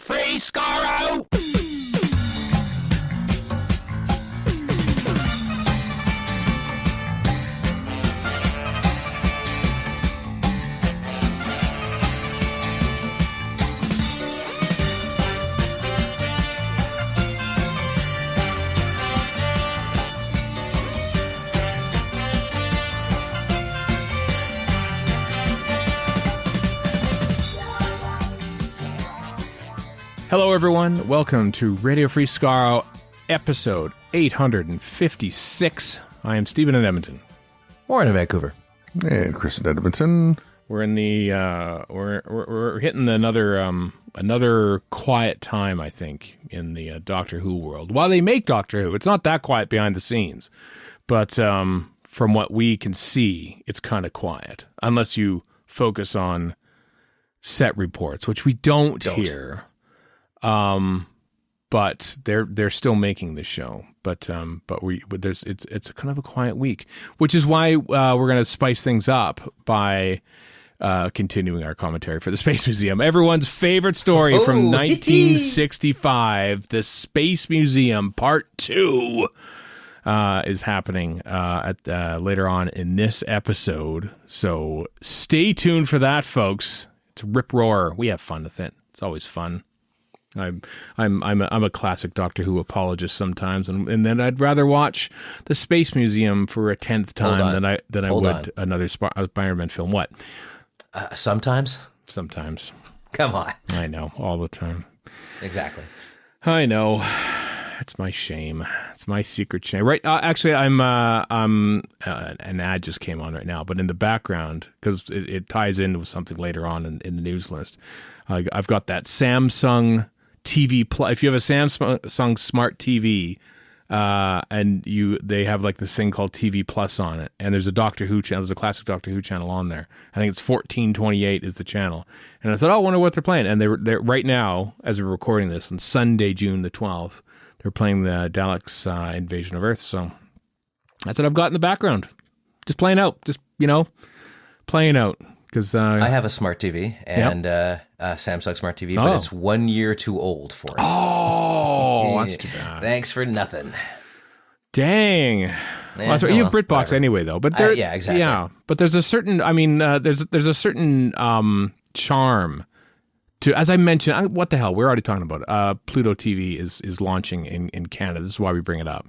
Free Skaro! Hello, everyone. Welcome to Radio Free Skaro, episode 856. I am Stephen in Edmonton. Warren in Vancouver. And Chris in Edmonton. We're in the we're hitting another quiet time, I think, in the Doctor Who world. While they make Doctor Who, it's not that quiet behind the scenes, but from what we can see, it's kind of quiet unless you focus on set reports, which we don't. Hear. But they're still making the show. But it's kind of a quiet week, which is why we're going to spice things up by continuing our commentary for the Space Museum. Everyone's favorite story from 1965, the Space Museum Part 2, is happening later on in this episode. So stay tuned for that, folks. It's a rip roar. We have fun with it. It's always fun. I'm a classic Doctor Who apologist sometimes, and then I'd rather watch the Space Museum for a 10th time than I would another Spider-Man film. What? Sometimes. Come on. I know, all the time. Exactly. I know. It's my shame. It's my secret shame. Right? Actually, I'm an ad just came on right now, but in the background, because it ties in with something later on in the news list. I've got that Samsung TV Plus. If you have a Samsung Smart TV, and they have like this thing called TV Plus on it, and there's a Doctor Who channel. There's a classic Doctor Who channel on there. I think it's 1428 is the channel. And I thought, I wonder what they're playing. And they're right now, as we're recording this on Sunday, June the 12th, they're playing the Daleks' invasion of Earth. So that's what I've got in the background, just playing out. Playing out. Because I have a smart TV and Samsung Smart TV, but it's 1 year too old for it. Oh, that's too bad. Thanks for nothing. Dang. Well, you have BritBox whatever. Anyway, though. But yeah, exactly. Yeah, but there's a certain. There's a certain charm to. As I mentioned, what the hell? We're already talking about it. Pluto TV is launching in Canada. This is why we bring it up.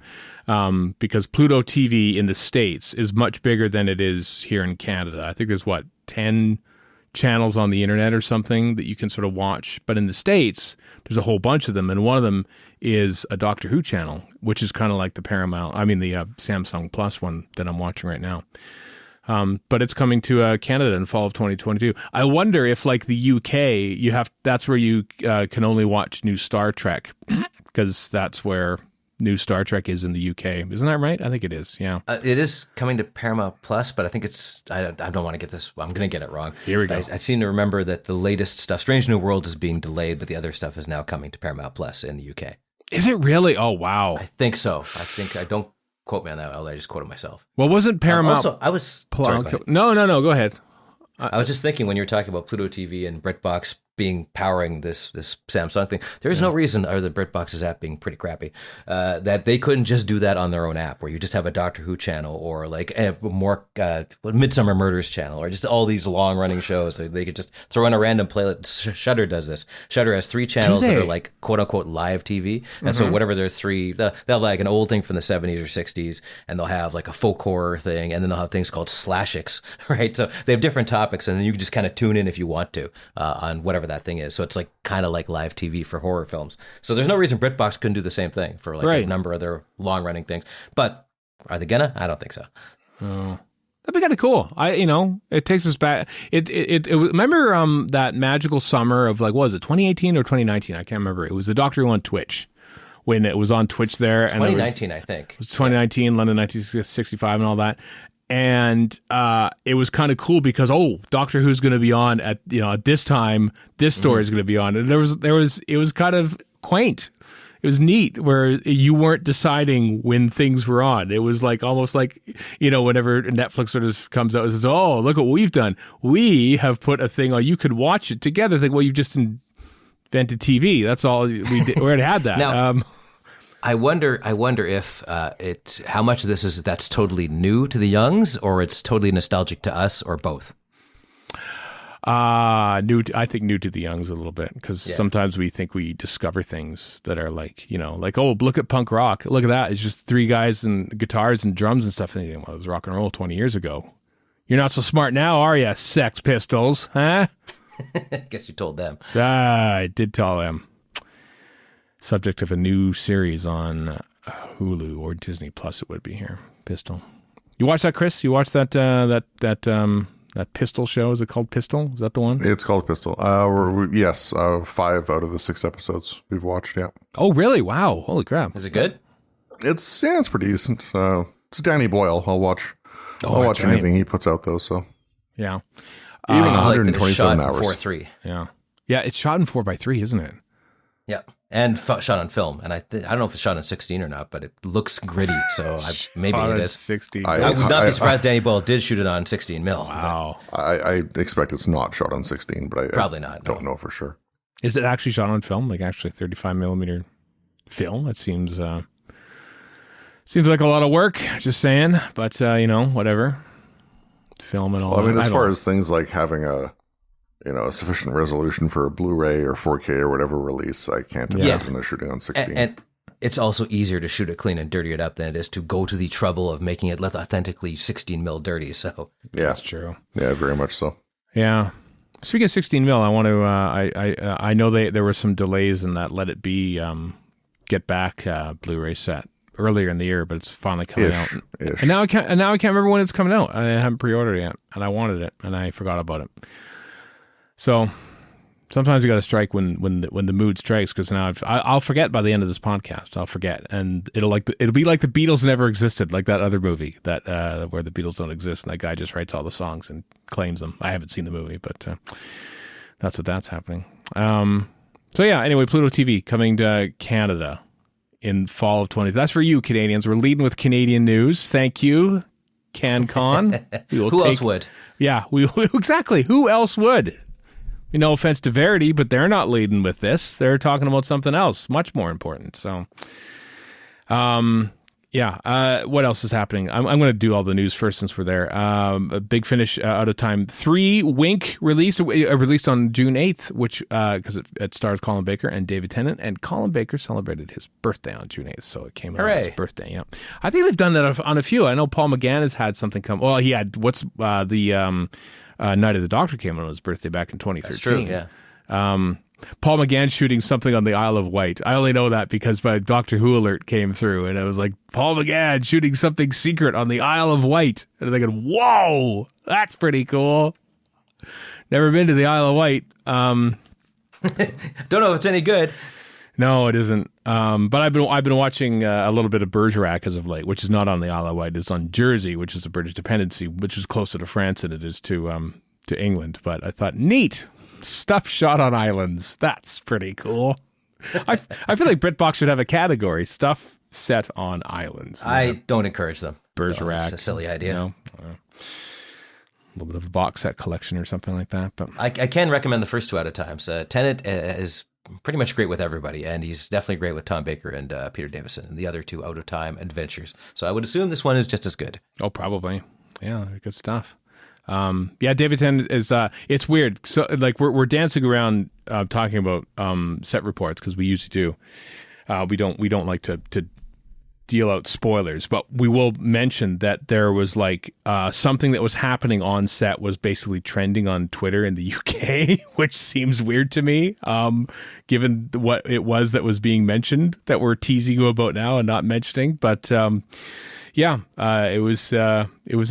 Because Pluto TV in the States is much bigger than it is here in Canada. I think there's 10 channels on the internet or something that you can sort of watch. But in the States, there's a whole bunch of them. And one of them is a Doctor Who channel, which is kind of like the Samsung Plus one that I'm watching right now. But it's coming to Canada in fall of 2022. I wonder if, like the UK, that's where you can only watch new Star Trek, because that's where new Star Trek is in the UK. Isn't that right? I think it is, yeah. It is coming to Paramount Plus, but I think I don't want to get this, I'm going to get it wrong. Here we go. I seem to remember that the latest stuff, Strange New World, is being delayed, but the other stuff is now coming to Paramount Plus in the UK. Is it really? Oh, wow. I think so. I don't quote me on that. I just quoted myself. Well, wasn't Paramount... Also, I was... Sorry, No, go ahead. I was just thinking when you were talking about Pluto TV and BritBox powering this Samsung thing, there's no reason, or the BritBox's app being pretty crappy, that they couldn't just do that on their own app, where you just have a Doctor Who channel, or like a more Midsummer Murders channel, or just all these long running shows. They could just throw in a random playlist. Shudder does this. Shudder has 3 channels that are like quote unquote live TV, and so whatever their 3, they'll have like an old thing from the 70s or 60s, and they'll have like a folk horror thing, and then they'll have things called slashics, right? So they have different topics, and then you can just kind of tune in if you want to on whatever that thing is. So it's like kind of like live TV for horror films. So there's no reason BritBox couldn't do the same thing for like a number of their long running things. But are they gonna? I don't think so. Oh, that'd be kind of cool. It takes us back. Remember that magical summer of like, what was it, 2018 or 2019? I can't remember. It was the Doctor Who on Twitch. When it was on Twitch there. 2019, I think. It was 2019, London 1965 and all that. And it was kind of cool because Doctor Who's going to be on at this time. This story is going to be on, and it was kind of quaint. It was neat where you weren't deciding when things were on. It was like almost like, whenever Netflix sort of comes out and says, "Oh, look what we've done. We have put a thing on. You could watch it together." It's like, well, you've just invented TV. That's all we did. We already had that. Now, I wonder if how much of this is that's totally new to the youngs, or it's totally nostalgic to us, or both. I think new to the youngs a little bit, because sometimes we think we discover things that are like, oh, look at punk rock. Look at that. It's just three guys and guitars and drums and stuff. And well, it was rock and roll 20 years ago. You're not so smart now, are you, Sex Pistols? Huh? I guess you told them. I did tell them. Subject of a new series on Hulu or Disney Plus, it would be here. Pistol. You watch that, Chris? You watch that Pistol show? Is it called Pistol? Is that the one? It's called Pistol. Yes, 5 out of the 6 episodes we've watched. Yeah. Oh, really? Wow! Holy crap! Is it good? It's pretty decent. It's Danny Boyle. I'll watch right. anything he puts out though. So yeah, even Like 127 hours. 4:3. Yeah. It's shot in 4:3, isn't it? Yeah, and shot on film. And I don't know if it's shot on 16 or not, but it looks gritty. So maybe it is 16. I would not be surprised Danny Boyle did shoot it on 16 mil. Wow. I expect it's not shot on 16, but Probably not. Don't know for sure. Is it actually shot on film? Like actually 35 millimeter film? That seems like a lot of work. Just saying, but whatever. Film and all. Well, I mean, as far as things like having a sufficient resolution for a Blu-ray or 4K or whatever release, I can't imagine they're shooting on 16. And it's also easier to shoot it clean and dirty it up than it is to go to the trouble of making it look authentically 16 mil dirty. So yeah, that's true. Yeah, very much so. Yeah. Speaking of 16 mil, I want to. I know there were some delays in that Let It Be Get Back Blu-ray set earlier in the year, but it's finally coming out. And now I can't remember when it's coming out. I haven't pre-ordered it yet, and I wanted it, and I forgot about it. So sometimes you got to strike when the mood strikes, because now I'll forget by the end of this podcast. I'll forget, and it'll be like the Beatles never existed, like that other movie that where the Beatles don't exist, and that guy just writes all the songs and claims them. I haven't seen the movie, but that's happening. So yeah. Anyway, Pluto TV coming to Canada in fall of 20. That's for you, Canadians. We're leading with Canadian news. Thank you, CanCon. Who else would? Yeah, exactly. Who else would? No offense to Verity, but they're not leading with this. They're talking about something else, much more important. So, what else is happening? I'm going to do all the news first since we're there. A Big Finish out of time 3 Wink released on June 8th, which because it stars Colin Baker and David Tennant, and Colin Baker celebrated his birthday on June 8th, so it came out on his birthday. Yeah, I think they've done that on a few. I know Paul McGann has had something come. Well, he had Night of the Doctor came on his birthday back in 2013. That's true, yeah. Paul McGann shooting something on the Isle of Wight. I only know that because my Doctor Who alert came through, and I was like, Paul McGann shooting something secret on the Isle of Wight. And I'm thinking, whoa, that's pretty cool. Never been to the Isle of Wight. Don't know if it's any good. No, it isn't. But I've been watching a little bit of Bergerac as of late, which is not on the Isle of Wight. It's on Jersey, which is a British dependency, which is closer to France than it is to England. But I thought, neat stuff shot on islands. That's pretty cool. I feel like BritBox should have a category: stuff set on islands. I don't encourage them. Bergerac, That's a silly idea. A little bit of a box set collection or something like that. But I can recommend the first 2 out of times. Tennant is pretty much great with everybody, and he's definitely great with Tom Baker and Peter Davison, and the other 2 out of time adventures. So I would assume this one is just as good. Oh, probably. Yeah, good stuff. David Tennant is. It's weird. So like we're dancing around talking about set reports because we usually do. We don't like to deal out spoilers, but we will mention that there was like something that was happening on set was basically trending on Twitter in the UK, which seems weird to me, given what it was that was being mentioned that we're teasing you about now and not mentioning. But it was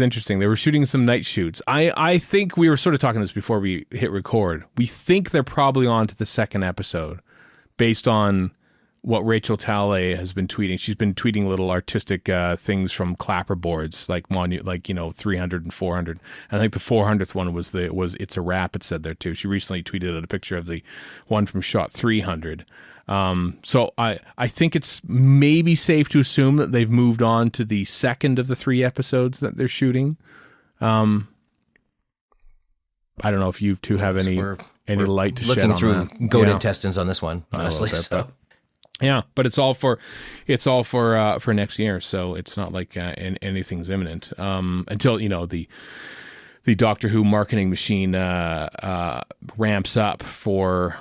interesting. They were shooting some night shoots. I think we were sort of talking this before we hit record. We think they're probably on to the second episode based on what Rachel Talle has been tweeting. She's been tweeting little artistic things from clapper boards, like 300 and 400. And I think the 400th one was It's a Wrap, it said there too. She recently tweeted out a picture of the one from shot 300. So I think it's maybe safe to assume that they've moved on to the second of the 3 episodes that they're shooting. I don't know if you two have any. any light to shed looking on through that. goat intestines on this one, honestly. bit, So. Yeah, but it's all for next year, so it's not like anything's imminent until the Doctor Who marketing machine ramps up for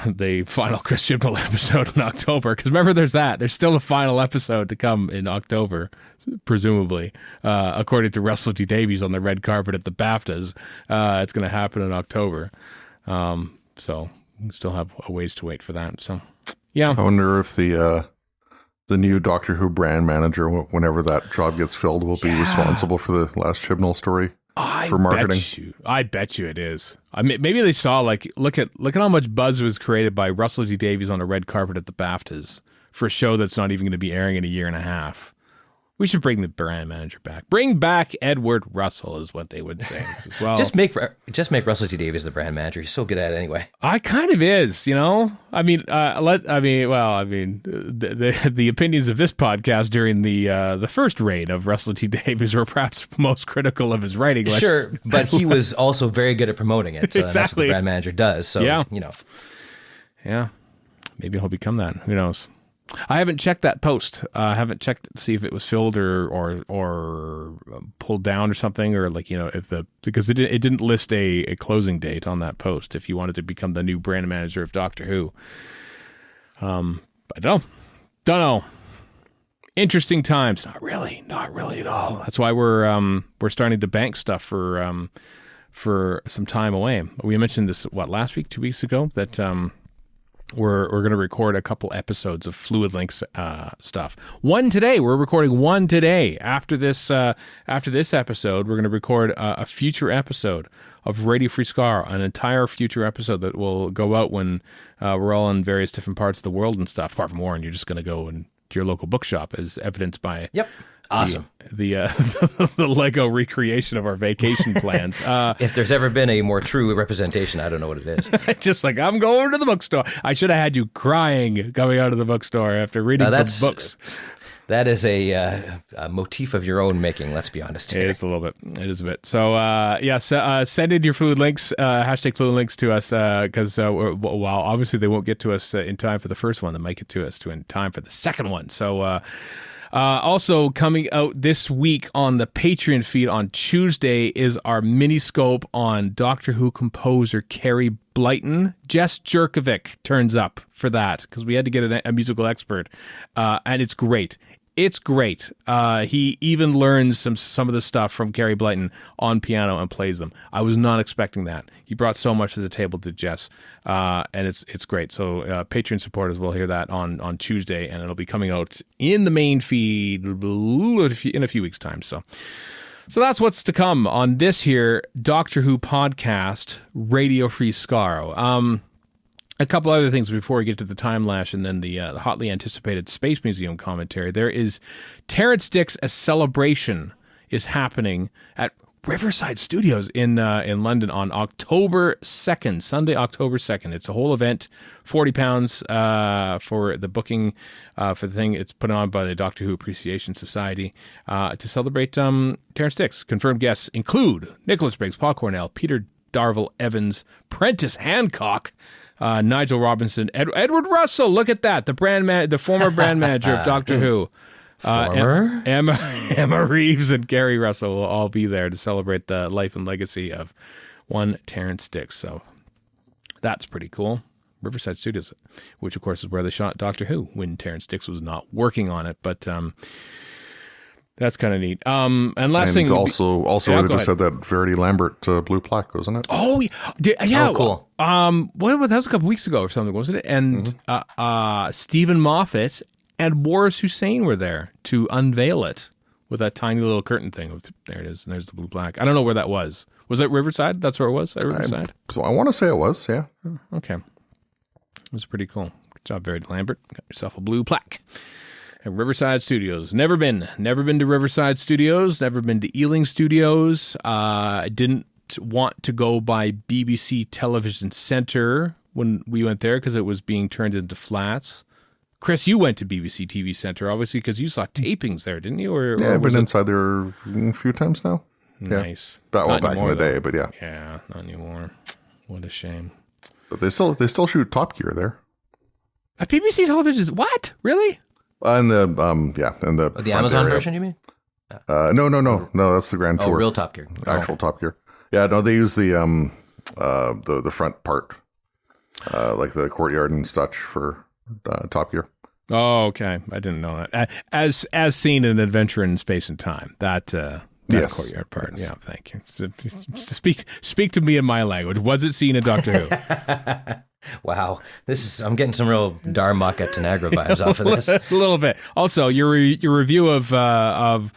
the final Chris Chibnall episode in October. Because remember, there's still a final episode to come in October, presumably, according to Russell T Davies on the red carpet at the BAFTAs. It's going to happen in October, so we still have a ways to wait for that. So. Yeah, I wonder if the new Doctor Who brand manager, whenever that job gets filled, will be responsible for the last Chibnall story for marketing. I bet you it is. I mean, maybe they saw look at how much buzz was created by Russell T Davies on a red carpet at the BAFTAs for a show that's not even going to be airing in a year and a half. We should bring the brand manager back. Bring back Edward Russell is what they would say as well. Just make Russell T Davies the brand manager. He's so good at it anyway. I kind of is, I mean, the opinions of this podcast during the first reign of Russell T Davies were perhaps most critical of his writing. Sure, but he was also very good at promoting it. So Exactly. That's what the brand manager does. So Yeah. Yeah. Maybe he'll become that. Who knows? I haven't checked that post. I haven't checked to see if it was filled or pulled down or something, or because it didn't list a closing date on that post if you wanted to become the new brand manager of Doctor Who. I don't know. Interesting times. Not really at all. That's why we're starting to bank stuff for some time away. We mentioned this last week, 2 weeks ago, that we're going to record a couple episodes of Fluid Links stuff. One today. We're recording one today. After this episode, we're going to record a future episode of Radio Free Skaro, an entire future episode that will go out when we're all in various different parts of the world and stuff. Apart from Warren, you're just going to go to your local bookshop, as evidenced by Awesome. The Lego recreation of our vacation plans. If there's ever been a more true representation, I don't know what it is. Just like, I'm going to the bookstore. I should have had you crying coming out of the bookstore after reading some books. That is a motif of your own making, let's be honest here. It is a little bit. It is a bit. So, send in your Fluid Links, hashtag Fluid Links to us, because while obviously they won't get to us in time for the first one, they might get to us in time for the second one. So, also coming out this week on the Patreon feed on Tuesday is our mini-scope on Doctor Who composer Carrie Blyton. Jess Jerkovic turns up for that because we had to get a musical expert, and it's great. It's great. He even learns some of the stuff from Carrie Blyton on piano and plays them. I was not expecting that. He brought so much to the table to Jess, and it's great. So Patreon supporters will hear that on Tuesday, and it'll be coming out in the main feed in a few weeks' time. So that's what's to come on this here Doctor Who podcast, Radio Free Skaro. A couple other things before we get to the time lash and then the hotly anticipated Space Museum commentary. There is Terrence Dicks, A Celebration is happening at Riverside Studios in London on October 2nd, Sunday, October 2nd. It's a whole event, £40 for the booking for the thing. It's put on by the Doctor Who Appreciation Society to celebrate Terrence Dicks. Confirmed guests include Nicholas Briggs, Paul Cornell, Peter Darvill Evans, Prentice Hancock, Nigel Robinson, Edward Russell. Look at that, the former brand manager of Doctor Who. Emma Reeves and Gary Russell will all be there to celebrate the life and legacy of one Terrence Dicks. So that's pretty cool. Riverside Studios, which of course is where they shot Doctor Who when Terrence Dicks was not working on it, but that's kind of neat. And last thing, also where they just had that Verity Lambert blue plaque, wasn't it? Oh yeah, oh, cool. That was a couple weeks ago or something, wasn't it? And Stephen Moffat and Boris Hussein were there to unveil it with that tiny little curtain thing. There it is. And there's the blue plaque. I don't know where that was. Was that Riverside? That's where it was? At Riverside? I want to say it was, yeah. Okay. It was pretty cool. Good job, Verity Lambert. Got yourself a blue plaque. At Riverside Studios. Never been to Riverside Studios. Never been to Ealing Studios. I didn't want to go by BBC Television Centre when we went there because it was being turned into flats. Chris, you went to BBC TV Centre, obviously, because you saw tapings there, didn't you? Yeah, I've been inside there a few times now. Nice. Yeah. Back in the day, but yeah. Yeah, not anymore. What a shame. But they still shoot Top Gear there. At BBC Television, what? Really? And the and the Amazon version, you mean? No, that's the Grand Tour. Oh, real Top Gear. Actual Top Gear. Yeah, no, they use the front part, like the courtyard and such for Top Gear. Oh, okay. I didn't know that. As seen in Adventure in Space and Time, that yes. courtyard part. Yes. Yeah, thank you. So, speak to me in my language. Was it seen in Doctor Who? Wow, I'm getting some real Darmok at Tanagra vibes off of this. A little bit. Also, your review of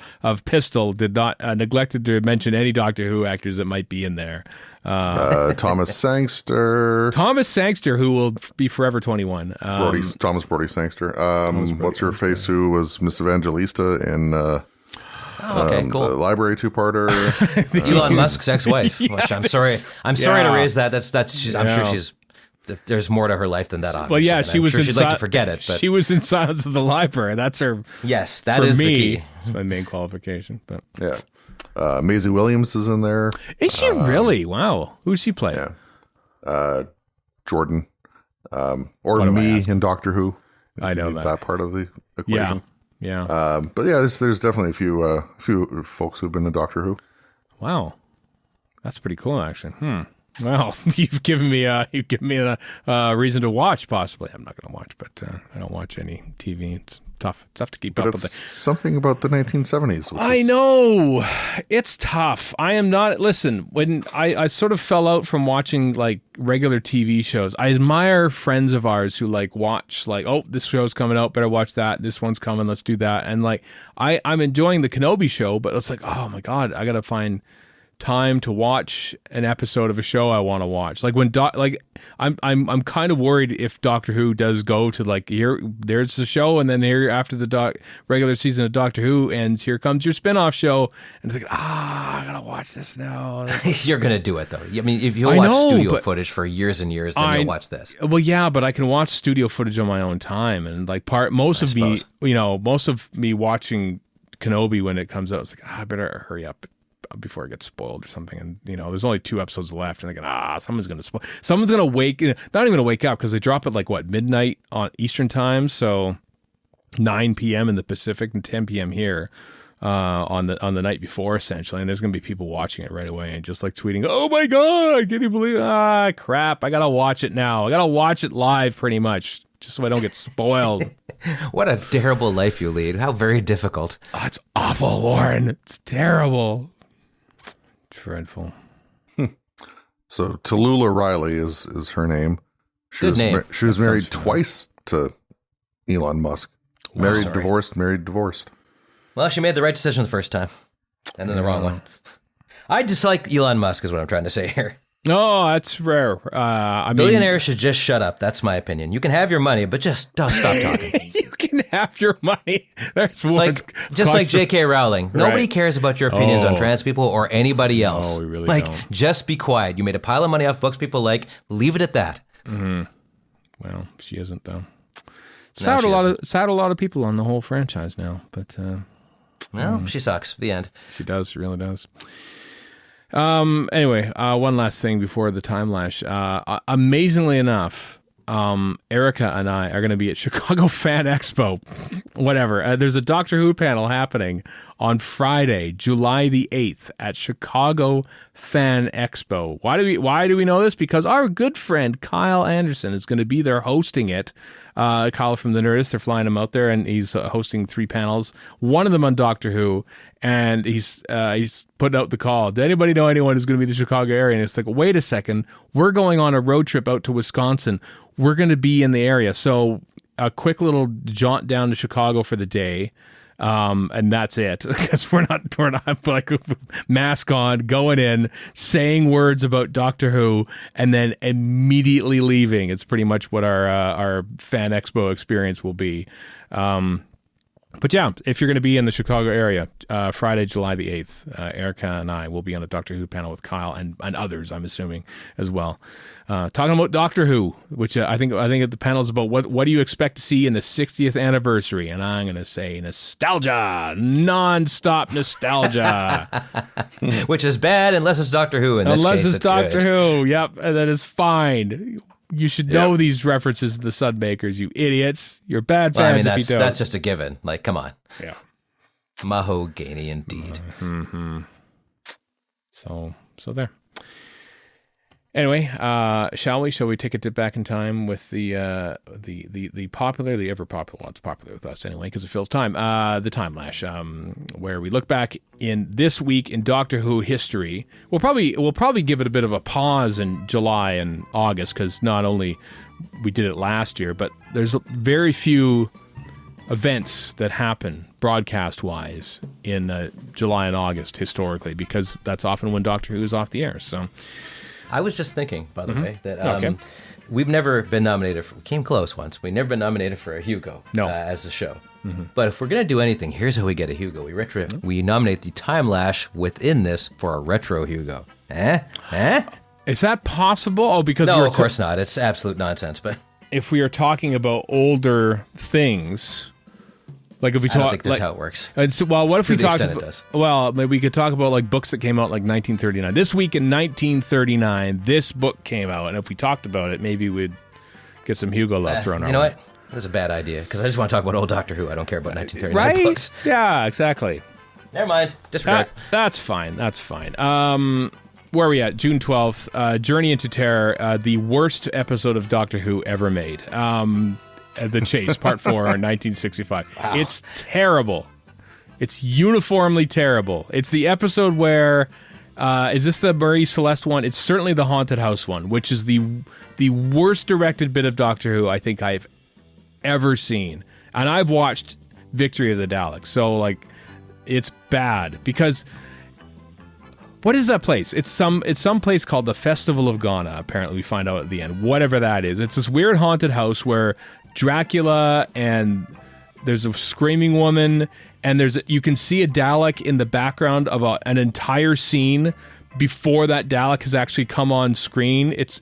Pistol did not neglected to mention any Doctor Who actors that might be in there. Thomas Sangster. Thomas Sangster, who will be forever 21. Thomas Brody Sangster. What's her face? Who was Miss Evangelista in cool. the Library two-parter? Elon Musk's ex-wife. Yes. Which I'm sorry to raise that. I'm sure she's. There's more to her life than that, obviously. Well, yeah, she'd like to forget it. But she was in Silence of the Library. That's her. Yes, that is the key. That's my main qualification. But yeah, Maisie Williams is in there. Is she really? Wow, who's she play? Yeah, Jordan, or me in Doctor Who. I know that part of the equation. Yeah. But yeah, there's definitely a few folks who've been in Doctor Who. Wow, that's pretty cool, actually. Well, you've given me a reason to watch. Possibly, I'm not going to watch, but I don't watch any TV. It's tough to keep up with it. Something about the 1970s. I know it's tough. I am not. Listen, when I sort of fell out from watching like regular TV shows. I admire friends of ours who like watch like, oh, this show's coming out, better watch that. This one's coming, let's do that. And like I'm enjoying the Kenobi show, but it's like, oh my god, I gotta find time to watch an episode of a show I want to watch. Like when I'm kind of worried if Doctor Who does go to like, there's the show, and then here after the regular season of Doctor Who ends, here comes your spin-off show, and it's like, I gotta watch this now. You're gonna do it though. I mean, if you'll watch studio footage for years and years, then you'll watch this. Well, yeah, but I can watch studio footage on my own time, and like most of me watching Kenobi when it comes out, it's like, I better hurry up before it gets spoiled or something. And there's only 2 episodes left, and someone's gonna spoil. Someone's gonna wake, not even gonna wake up, because they drop at like midnight on Eastern time, so 9 p.m. in the Pacific and 10 p.m. here on the night before, essentially. And there's gonna be people watching it right away and just like tweeting, "Oh my god, can you believe it? Crap, I gotta watch it now. I gotta watch it live, pretty much, just so I don't get spoiled." What a terrible life you lead. How very difficult. Oh, it's awful, Warren. It's terrible. Dreadful. So Tallulah Riley is her name. She was married twice to Elon Musk. Married, divorced. Well, she made the right decision the first time, and then the wrong one. I dislike Elon Musk, is what I'm trying to say here. No, that's rare. Billionaires should just shut up. That's my opinion. You can have your money, but just don't stop talking. You can have your money. There's like J.K. Rowling. Right. Nobody cares about your opinions on trans people or anybody else. No, we really don't. Just be quiet. You made a pile of money off books people like. Leave it at that. Mm-hmm. Well, she isn't though. Sad a lot of people on the whole franchise now, but she sucks. The end. She does. She really does. Anyway, one last thing before the time lash. Amazingly enough, Erica and I are going to be at Chicago Fan Expo. Whatever. There's a Doctor Who panel happening on Friday, July the 8th at Chicago Fan Expo. Why do we know this? Because our good friend Kyle Anderson is going to be there hosting it. Kyle from the Nerdist, they're flying him out there, and he's hosting 3 panels. One of them on Doctor Who, and he's putting out the call. Does anybody know anyone who's going to be in the Chicago area? And it's like, wait a second, we're going on a road trip out to Wisconsin. We're going to be in the area, so a quick little jaunt down to Chicago for the day. And that's it, because we're not like mask on, going in, saying words about Doctor Who, and then immediately leaving. It's pretty much what our Fan Expo experience will be. But yeah, if you're going to be in the Chicago area, Friday, July the 8th, Erica and I will be on a Doctor Who panel with Kyle and others, I'm assuming, as well. Talking about Doctor Who, which I think the panel is about what do you expect to see in the 60th anniversary? And I'm going to say nostalgia, non-stop nostalgia. Which is bad unless it's Doctor Who in this case. Unless it's Doctor Who, yep, that is fine. You should know these references to the Sunmakers, you idiots. You're bad fans if you don't. That's just a given. Like, come on. Yeah. Mahogany indeed. Mm-hmm. So there. Anyway, shall we take it back in time with the popular, the ever popular, well, it's popular with us anyway because it fills time, the Time Lash, where we look back in this week in Doctor Who history. We'll probably give it a bit of a pause in July and August because not only we did it last year, but there's very few events that happen broadcast-wise in July and August historically because that's often when Doctor Who is off the air. So. I was just thinking, by the way, that we've never been nominated we came close once. We've never been nominated for a Hugo as a show. Mm-hmm. But if we're going to do anything, here's how we get a Hugo. We nominate the Time Lash within this for a retro Hugo. Is that possible? Oh, because no, of course not. It's absolute nonsense. But if we are talking about older things... Like if we talk, I don't think that's how it works. Well, what if we talk? Well, maybe we could talk about like books that came out like 1939. This week in 1939, this book came out, and if we talked about it, maybe we'd get some Hugo love thrown our way. You know what? That's a bad idea because I just want to talk about old Doctor Who. I don't care about 1939 books. Yeah, exactly. Never mind. Disregard. That's fine. Where are we at? June 12th. Journey into Terror, the worst episode of Doctor Who ever made. The Chase, Part 4, 1965. Wow. It's terrible. It's uniformly terrible. It's the episode where, is this the Marie Celeste one? It's certainly the Haunted House one, which is the worst directed bit of Doctor Who I think I've ever seen. And I've watched Victory of the Daleks, so like, it's bad because... What is that place? It's some place called the Festival of Ghana, apparently we find out at the end. Whatever that is. It's this weird haunted house where Dracula and there's a screaming woman and you can see a Dalek in the background of an entire scene before that Dalek has actually come on screen. It's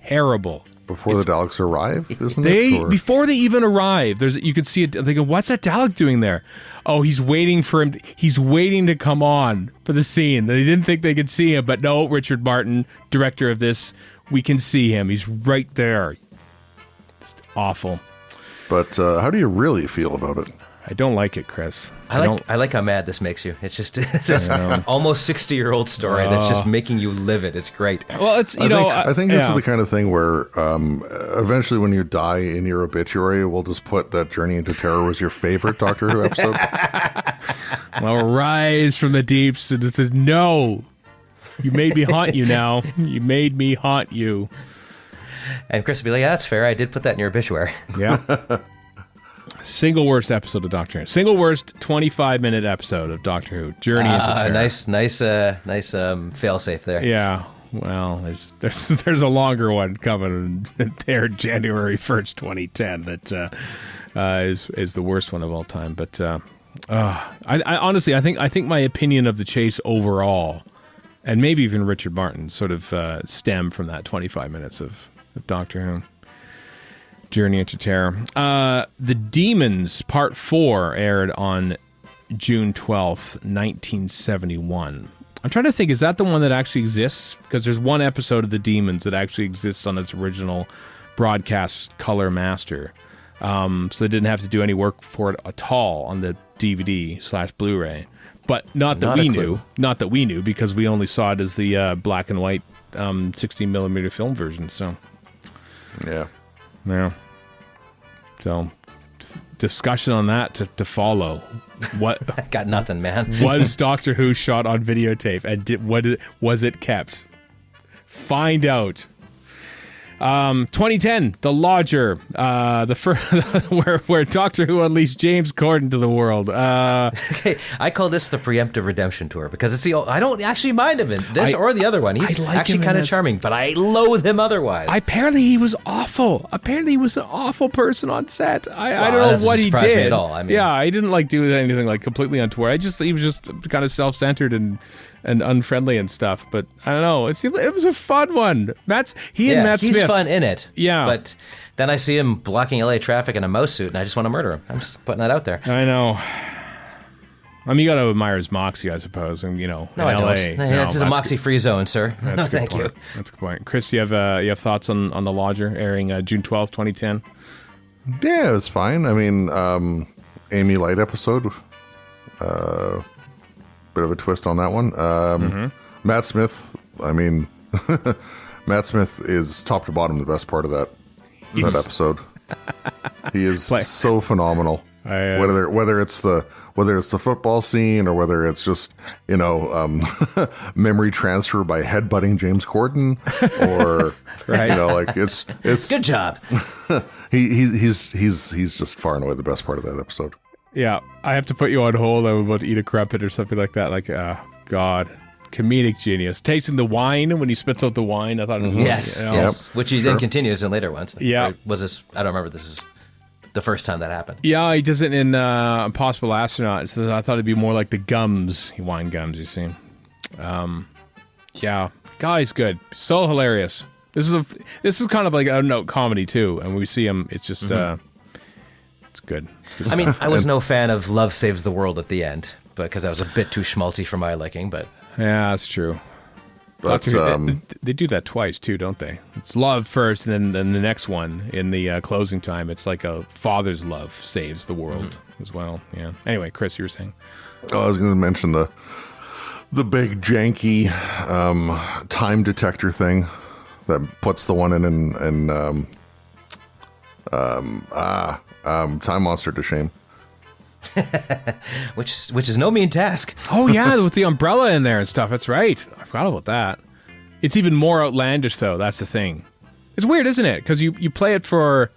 terrible. Before the Daleks arrive, isn't it? Before they even arrive, you can see it. They go, "What's that Dalek doing there?" Oh, he's waiting for him. He's waiting to come on for the scene. They didn't think they could see him, but no, Richard Martin, director of this, we can see him. He's right there. It's awful. But how do you really feel about it? I don't like it, Chris. I like how mad this makes you. It's an almost 60-year-old story that's just making you live it. It's great. Well, I think this is the kind of thing where eventually when you die in your obituary, we'll just put that Journey into Terror was your favorite Doctor Who episode. Well, rise from the deeps and said, "No, you made me haunt you now. You made me haunt you." And Chris will be like, "Yeah, that's fair. I did put that in your obituary." Yeah. Single worst episode of Doctor Who. Single worst 25-minute episode of Doctor Who. Journey into Terror. Nice fail-safe there. Yeah. Well, there's a longer one coming there January 1st, 2010 that is the worst one of all time. But I honestly, I think my opinion of The Chase overall, and maybe even Richard Martin, sort of stem from that 25 minutes of Doctor Who. Journey into Terror. The Demons, Part 4, aired on June 12th, 1971. I'm trying to think, is that the one that actually exists? Because there's one episode of The Demons that actually exists on its original broadcast color master. So they didn't have to do any work for it at all on the DVD/Blu-ray. But not that we knew, because we only saw it as the black and white 16mm film version. So, yeah. Yeah. So, discussion on that to follow. What I got nothing, man. Was Doctor Who shot on videotape, and was it kept? Find out. 2010, The Lodger, where Doctor Who unleashed James Corden to the world. Okay, I call this the Preemptive Redemption Tour because it's I don't actually mind him in this or the other one. He's actually kind of charming, but I loathe him otherwise. Apparently, he was awful. Apparently, he was an awful person on set. I don't know what he did. Me at all. I mean, yeah, I didn't do anything completely untoward. He was just kind of self-centered and unfriendly and stuff, but I don't know. It was a fun one. Matt Smith. He's fun in it. Yeah, but then I see him blocking LA traffic in a mouse suit, and I just want to murder him. I'm just putting that out there. I know. I mean, you got to admire his moxie, I suppose, and no, in I LA. don't. It's a moxie-free zone, sir. No, thank you. That's a good point. Chris, you have thoughts on The Lodger airing June 12th, 2010? Yeah, it was fine. I mean, Amy Light episode, bit of a twist on that one. Matt Smith, I mean, Matt Smith is top to bottom the best part of that episode. He is so phenomenal. Whether it's the football scene or whether it's just memory transfer by headbutting James Corden or like it's good job. He's just far and away the best part of that episode. Yeah, I have to put you on hold. I'm about to eat a crumpet or something like that. Like, God, comedic genius. Tasting the wine when he spits out the wine. I thought, yes, which he then continues in later ones. Yeah, was this? I don't remember. This is the first time that happened. Yeah, he does it in Impossible Astronaut. So I thought it'd be more like the gums, wine gums. You see, yeah, guy's good, so hilarious. This is kind of like a note comedy too, and we see him. It's just it's good. I mean, I was no fan of Love Saves the World at the end, because that was a bit too schmaltzy for my liking. But yeah, that's true. But they do that twice too, don't they? It's love first, and then the next one in the closing time, it's like a father's love saves the world as well. Yeah. Anyway, Chris, you were saying? Oh, I was going to mention the big janky time detector thing that puts the one in Time Monster to shame. which is no mean task. Oh yeah, with the umbrella in there and stuff. That's right. I forgot about that. It's even more outlandish though. That's the thing. It's weird, isn't it? Because you play it for,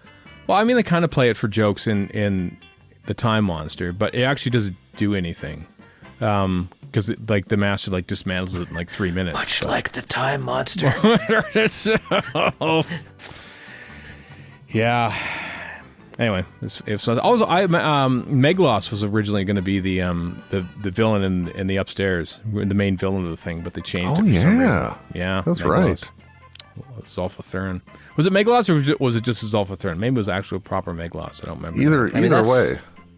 well, I mean, they kind of play it for jokes in the Time Monster, but it actually doesn't do anything. Because like the master like dismantles it in like 3 minutes. Much like the Time Monster. Yeah. Anyway, also Meglos was originally going to be the villain in the upstairs, the main villain of the thing, but they changed it. Yeah, that's Meglos. Right. Zolphathurn. Was it Meglos or was it just Zolphathurn? Maybe it was actually proper Meglos. I don't remember. Either way.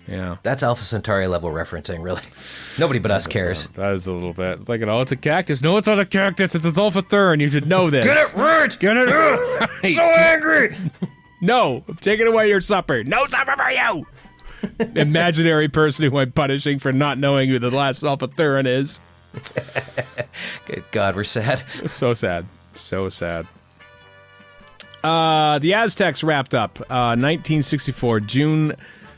Yeah, that's Alpha Centauri level referencing, really. Nobody but us cares. That is a little bit like, it's a cactus. No, it's not a cactus. It's a Zolphathurn. You should know this. Get it right. Get it right. So angry. No, I'm taking away your supper. No supper for you. Imaginary person who I'm punishing for not knowing who the last Zolphathurn is. Good God, we're sad. So sad. So sad. The Aztecs wrapped up 1964, June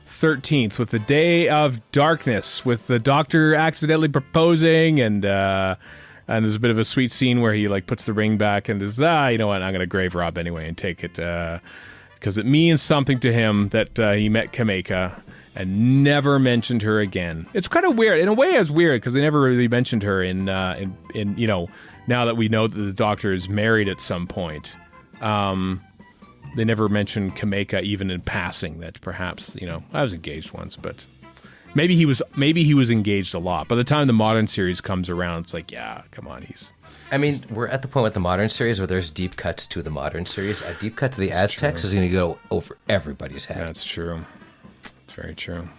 13th, with the Day of Darkness, with the Doctor accidentally proposing, and there's a bit of a sweet scene where he like puts the ring back and says, you know what, I'm going to grave rob anyway and take it because it means something to him that he met Kameka and never mentioned her again. It's kind of weird. In a way, it's weird because they never really mentioned her in now that we know that the Doctor is married at some point. They never mentioned Kameka even in passing, that perhaps, I was engaged once, but maybe he was engaged a lot. By the time the modern series comes around, it's like, yeah, come on, we're at the point with the modern series where there's deep cuts to the modern series. A deep cut to the Aztecs is going to go over everybody's head. That's true. It's very true.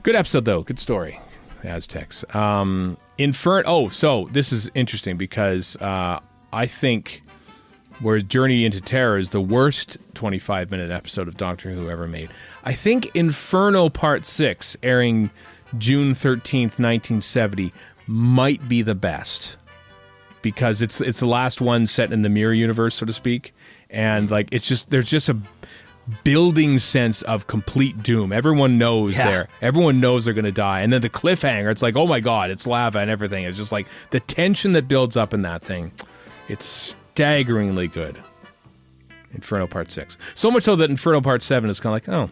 Good episode, though. Good story. The Aztecs. So this is interesting because I think where Journey into Terror is the worst 25-minute episode of Doctor Who ever made. I think Inferno Part 6, airing June 13th, 1970, might be the best. Because it's the last one set in the mirror universe, so to speak. And like there's just a building sense of complete doom. Everyone knows everyone knows they're going to die. And then the cliffhanger, it's like, oh my God, it's lava and everything. It's just like the tension that builds up in that thing. It's staggeringly good. Inferno Part 6. So much so that Inferno Part 7 is kind of like, oh,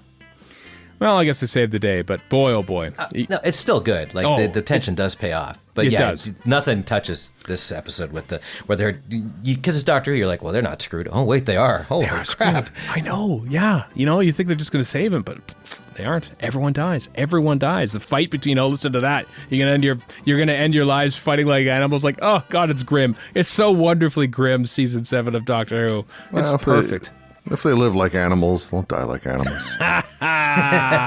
well, I guess they saved the day, but boy, oh boy. No, it's still good. Like the tension does pay off. But it does. Nothing touches this episode with because it's Doctor Who, you're like, well, they're not screwed. Oh, wait, they are. Holy crap. Screwed. I know, yeah. You think they're just going to save him, but they aren't. Everyone dies. Everyone dies. The fight between, listen to that. You're going to end your lives fighting like animals. Like, oh, God, it's grim. It's so wonderfully grim, Season 7 of Doctor Who. It's perfect. If they live like animals, they'll die like animals. I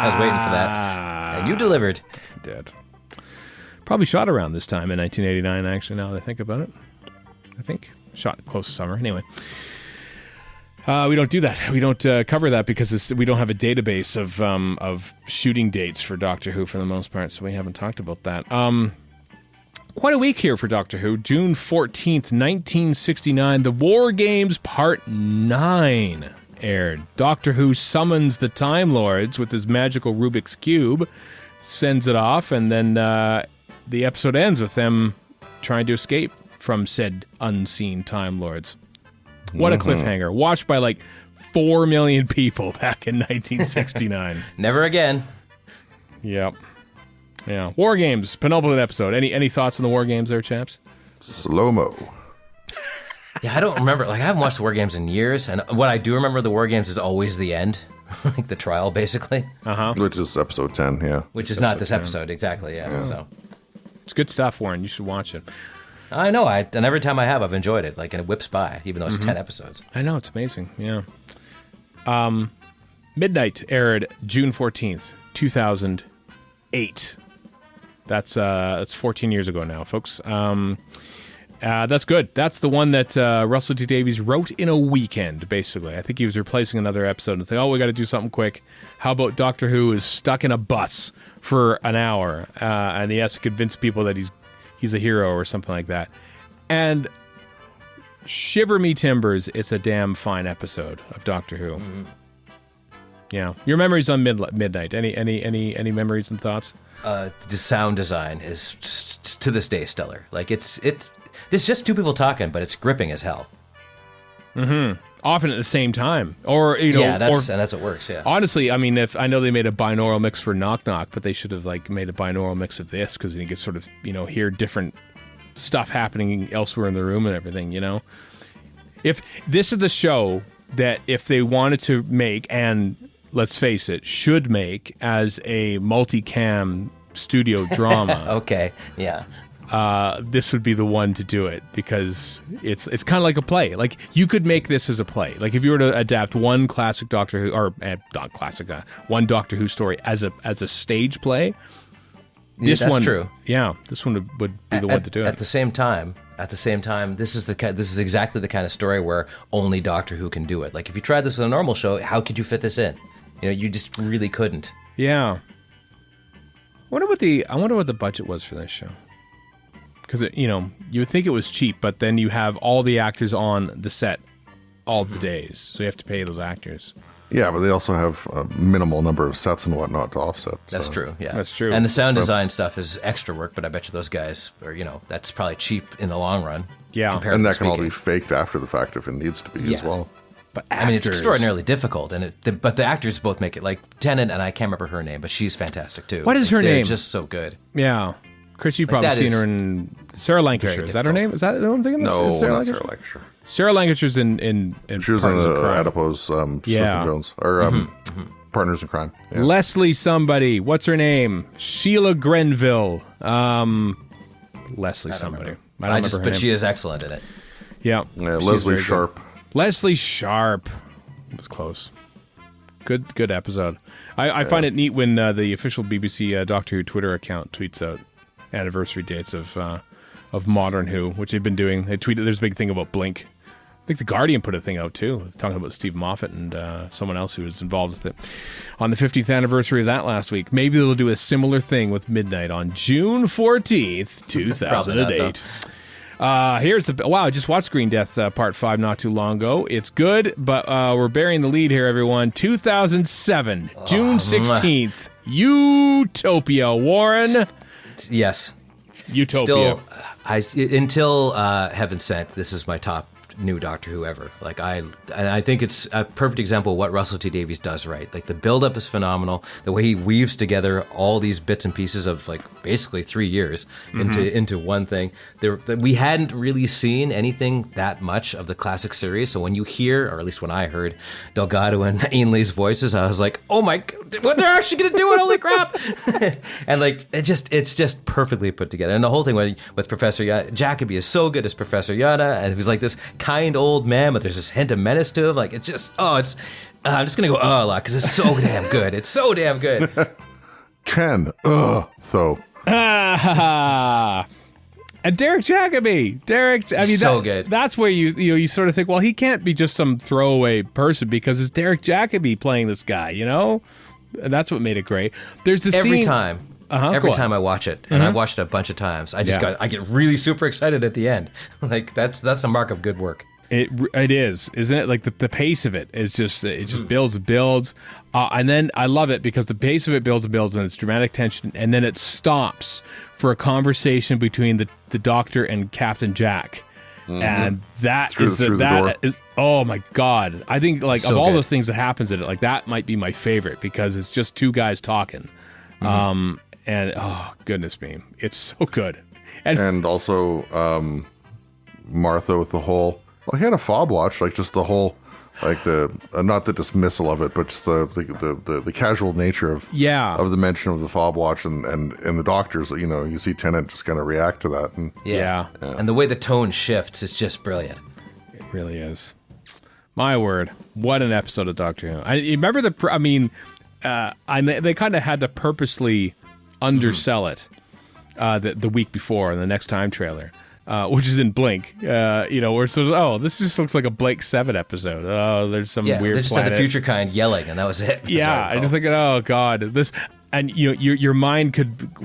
was waiting for that. And you delivered. Did. Probably shot around this time in 1989, actually, now that I think about it. I think. Shot close to summer. Anyway. We don't do that. We don't cover that because we don't have a database of shooting dates for Doctor Who for the most part, so we haven't talked about that. Quite a week here for Doctor Who. June 14th, 1969, The War Games Part 9 aired. Doctor Who summons the Time Lords with his magical Rubik's Cube, sends it off, and then the episode ends with them trying to escape from said unseen Time Lords. What a cliffhanger. Watched by like 4 million people back in 1969. Never again. Yep. Yeah. War Games, penultimate episode. Any thoughts on the War Games there, chaps? Slow-mo. Yeah, I don't remember. Like, I haven't watched the War Games in years, and what I do remember of the War Games is always the end. Like the trial, basically. Uh-huh. Which is episode 10, yeah. Which is not this episode, exactly, yeah. So it's good stuff, Warren. You should watch it. I know, and every time I have, I've enjoyed it. Like, and it whips by, even though it's 10 episodes. I know, it's amazing, yeah. Midnight aired June 14th, 2008. That's 14 years ago now, folks. That's good. That's the one that Russell T Davies wrote in a weekend, basically. I think he was replacing another episode and saying, we got to do something quick. How about Doctor Who is stuck in a bus for an hour, and he has to convince people that he's a hero or something like that. And shiver me timbers, it's a damn fine episode of Doctor Who. Mm-hmm. Yeah. Your memories on Midnight. Any memories and thoughts? The sound design is to this day stellar. Like it's just two people talking, but it's gripping as hell. Mm-hmm. Often at the same time, or that's what works. Yeah. Honestly, I mean, if I know they made a binaural mix for Knock Knock, but they should have made a binaural mix of this because you can sort of hear different stuff happening elsewhere in the room and everything. If this is the show that if they wanted to make, and let's face it, should make as a multicam studio drama. Okay. Yeah. This would be the one to do it because it's kind of like a play. Like you could make this as a play. Like if you were to adapt one classic Doctor Who or not classic, one Doctor Who story as a stage play. This that's one, true. Yeah, this one would be the one to do it. At the same time, this is exactly the kind of story where only Doctor Who can do it. Like if you tried this with a normal show, how could you fit this in? You just really couldn't. Yeah. I wonder what the budget was for this show. Because, you would think it was cheap, but then you have all the actors on the set all the days. So you have to pay those actors. Yeah, but they also have a minimal number of sets and whatnot to offset. That's true, yeah. That's true. And the sound design stuff is extra work, but I bet you those guys are, that's probably cheap in the long run. Yeah. And that can all be faked after the fact if it needs to be as well. But I mean, it's extraordinarily difficult, but the actors both make it. Like Tennant, and I can't remember her name, but she's fantastic too. What is her name? Just so good. Yeah. Chris, you've probably seen her in Sarah Lancashire. Is that her name? Is that what I'm thinking? No, not Sarah Lancashire. Sarah Lancashire's in she was in the Adipose Smith & Jones or Partners in Crime. Yeah. Leslie somebody. What's her name? Sheila Grenville. Leslie somebody. I don't remember her name. She is excellent in it. Yeah. Leslie Sharp. Leslie Sharp. It was close. Good episode. I find it neat when the official BBC Doctor Who Twitter account tweets out anniversary dates of Modern Who, which they've been doing. They tweeted. There's a big thing about Blink. I think the Guardian put a thing out too, talking about Steve Moffat and someone else who was involved with it on the 50th anniversary of that last week. Maybe they'll do a similar thing with Midnight on June 14th, 2008. Here's the I just watched Green Death Part 5 not too long ago. It's good, but we're burying the lead here, everyone. 2007, June 16th, Utopia. Warren. Yes. Utopia. Still, until Heaven Sent, this is my top new Doctor Who ever. I think it's a perfect example of what Russell T Davies does right. Like the build-up is phenomenal. The way he weaves together all these bits and pieces of basically 3 years into one thing. We hadn't really seen anything that much of the classic series. So when you hear, or at least when I heard, Delgado and Ainley's voices, I was like, oh my God, what they're actually going to do it? Holy crap! And it's just perfectly put together. And the whole thing with Professor Yada, Jacoby is so good as Professor Yada, and he's like this kind old man, but there's this hint of menace to him. I'm just gonna go a lot because it's so damn good. It's so damn good. Chen, though. And Derek Jacobi. Good. That's where you sort of think, well, he can't be just some throwaway person because it's Derek Jacobi playing this guy, And that's what made it great. There's this every scene, time. Every time I watch it, and I've watched it a bunch of times, I get really super excited at the end. Like that's a mark of good work. It is, isn't it? Like the pace of it is just builds, and then I love it because the pace of it builds, and it's dramatic tension, and then it stops for a conversation between the Doctor and Captain Jack, and that is oh my god! I think like of all the things that happens in it, like that might be my favorite because it's just two guys talking, and oh goodness me, it's so good, and also Martha with the whole. Well, he had a fob watch, like just the whole, like the not the dismissal of it, but just the casual nature of the mention of the fob watch and the Doctors. You see Tennant just kind of react to that, and and the way the tone shifts is just brilliant. It really is. My word, what an episode of Doctor Who! You remember they kind of had to purposely undersell it the week before in the Next Time trailer. Which is in Blink, where it's sort of, this just looks like a Blake 7 episode. Oh, there's some weird they just planet. had the future kind yelling, and that was it. I just thinking, oh god, this, and your mind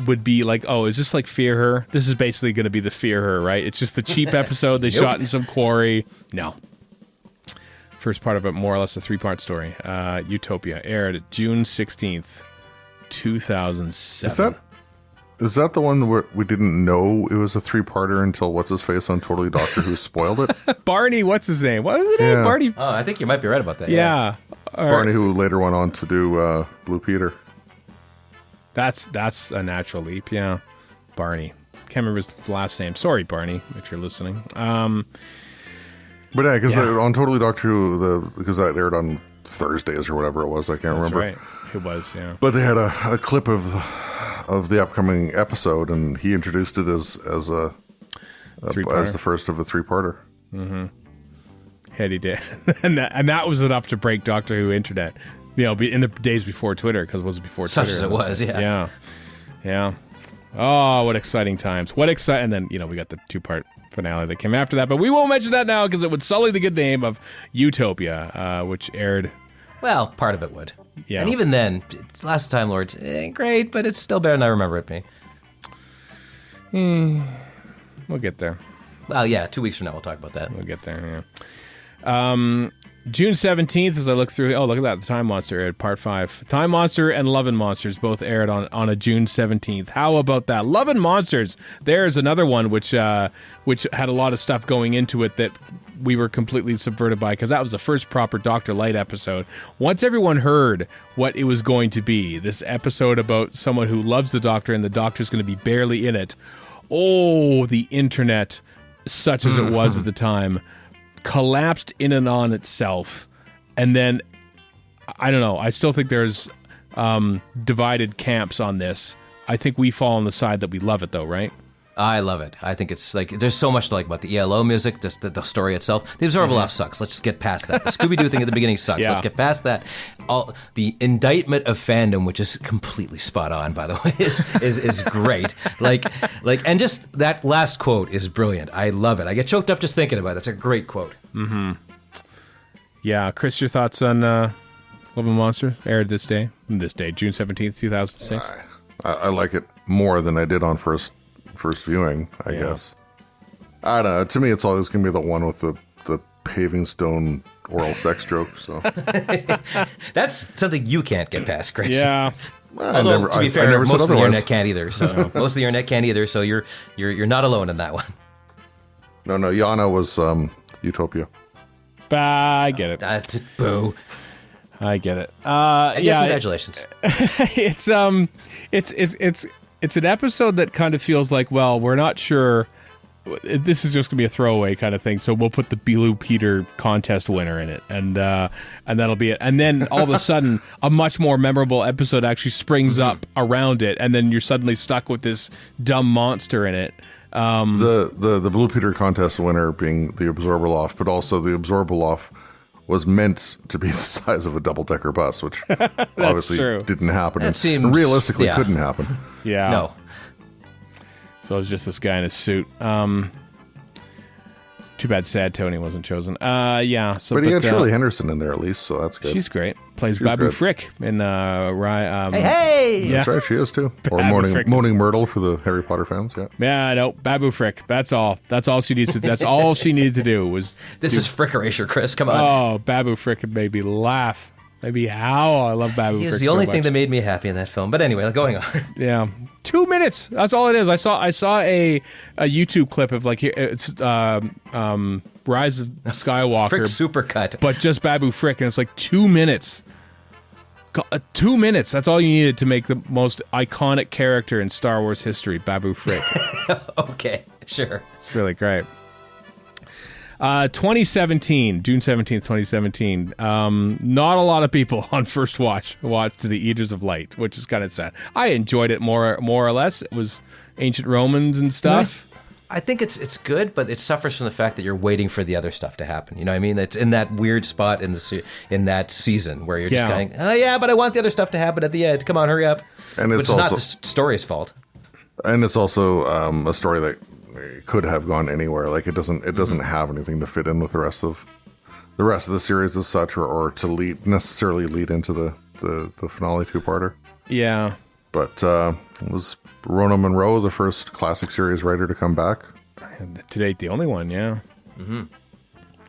would be like, oh, is this like Fear Her? This is basically going to be the Fear Her, right? It's just the cheap episode they shot in some quarry. No. First part of it, more or less a 3-part story. Utopia aired June 16th, 2007. Is that the one where we didn't know it was a 3-parter until what's-his-face on Totally Doctor Who spoiled it? Barney, what's his name? What was his name? Barney? Oh, I think you might be right about that. Yeah. Barney, who later went on to do Blue Peter. That's a natural leap, yeah. Barney. Can't remember his last name. Sorry, Barney, if you're listening. But yeah, because on Totally Doctor Who, because that aired on Thursdays or whatever it was, I can't remember. That's right. It was, yeah. But they had a clip of the upcoming episode, and he introduced it as the first of a 3-parter. Mm-hmm. Yeah, he did, and that was enough to break Doctor Who internet. In the days before Twitter, because it was before Twitter. Such as it was, yeah. Oh, what exciting times! And then we got the 2-part finale that came after that, but we won't mention that now because it would sully the good name of Utopia, which aired. Well, part of it would. Yeah. And even then, it's Last Time Lords, great, but it's still better than I remember it being. We'll get there. Well, yeah, 2 weeks from now we'll talk about that. We'll get there, yeah. June 17th, as I look through, look at that, the Time Monster aired, part 5. Time Monster and Love and Monsters both aired on a June 17th. How about that? Love and Monsters, there's another one which had a lot of stuff going into it that we were completely subverted by, because that was the first proper Dr. Light episode. Once everyone heard what it was going to be, this episode about someone who loves the Doctor and the Doctor's going to be barely in it, the internet, such as it was at the time, collapsed in and on itself. And then, I don't know, I still think there's divided camps on this. I think we fall on the side that we love it, though, right? I love it. I think it's like, there's so much to like about the ELO music, the story itself. The Absorbable Off sucks. Let's just get past that. The Scooby-Doo thing at the beginning sucks. Yeah. Let's get past that. The indictment of fandom, which is completely spot on, by the way, is great. And just that last quote is brilliant. I love it. I get choked up just thinking about it. That's a great quote. Mm-hmm. Yeah, Chris, your thoughts on Love and Monsters aired this day, June 17th, 2006? I like it more than I did on first viewing, I guess. I don't know. To me, it's always going to be the one with the paving stone oral sex joke. So that's something you can't get past, Chris. Yeah. Although, to be fair, most of the internet can't either. So most of the internet can't either. So you're not alone in that one. No. Yana was Utopia. I get it. That's boo. I get it. Congratulations. It's an episode that kind of feels like, well, we're not sure. This is just going to be a throwaway kind of thing, so we'll put the Blue Peter contest winner in it, and that'll be it. And then all of a sudden, a much more memorable episode actually springs up around it, and then you're suddenly stuck with this dumb monster in it. The Blue Peter contest winner being the Absorbable Off, but also the Absorbable Off was meant to be the size of a double-decker bus, which obviously didn't happen. That seems, and realistically couldn't happen. Yeah. No. So it's just this guy in a suit. Too bad Sad Tony wasn't chosen. Yeah. So, but he had Shirley Henderson in there at least, so that's good. She's great. Plays Babu Frick in Hey! Yeah. That's right, she is too. Or Moaning Myrtle for the Harry Potter fans, yeah. Yeah, no, Babu Frick. That's all. That's all she needs to. That's all she needed to do was. This is Frick Erasure, Chris. Come on. Oh, Babu Frick made me laugh. Maybe howl. I love Babu Frick. He's the only thing that made me happy in that film. But anyway, going on. Yeah, 2 minutes. That's all it is. I saw a YouTube clip of like it's Rise of Skywalker, Frick supercut, but just Babu Frick, and it's like 2 minutes. 2 minutes. That's all you needed to make the most iconic character in Star Wars history, Babu Frick. Okay, sure. It's really great. 2017, June 17th, 2017. Not a lot of people on first watched The Eaters of Light, which is kind of sad. I enjoyed it more or less. It was ancient Romans and stuff. I think it's good, but it suffers from the fact that you're waiting for the other stuff to happen. You know what I mean? It's in that weird spot in that season where you're just going, oh yeah, but I want the other stuff to happen at the end. Come on, hurry up. And it's also, not the story's fault. And it's also a story that could have gone anywhere. Like it doesn't have anything to fit in with the rest of the series as such, or to necessarily lead into the finale two-parter. Yeah. But it was Rona Munro, the first classic series writer to come back. And to date, the only one, yeah.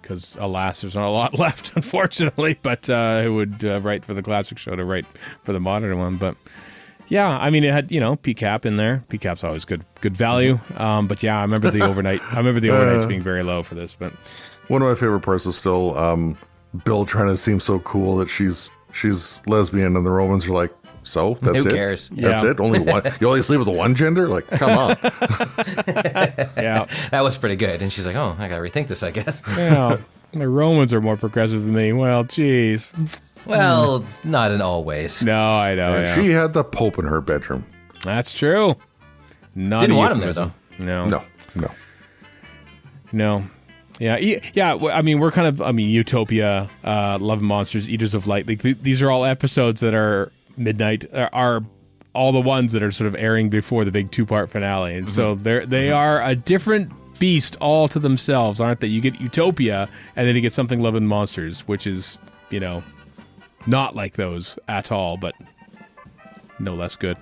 Because, alas, there's not a lot left, unfortunately. But who would write for the classic show to write for the modern one? But yeah, I mean, it had PCAP in there. PCAP's always good value. But yeah, I remember the overnight. I remember the overnights being very low for this. But one of my favorite parts is still Bill trying to seem so cool that she's lesbian, and the Romans are like, so that's Who it. cares? That's it. Only one. You only sleep with one gender? Like, come on. Yeah, that was pretty good. And she's like, oh, I gotta rethink this, I guess. Yeah, the Romans are more progressive than me. Well, geez. Well, not in all ways. No, I know. Yeah. She had the Pope in her bedroom. That's true. Not Didn't want him there though. No. Yeah. I mean, we're kind of. Utopia, Love and Monsters, Eaters of Light. Like these are all episodes that are midnight. Are all the ones that are sort of airing before the big two-part finale, and so they are a different beast all to themselves, aren't they? You get Utopia, and then you get something Love and Monsters, which is not like those at all, but no less good.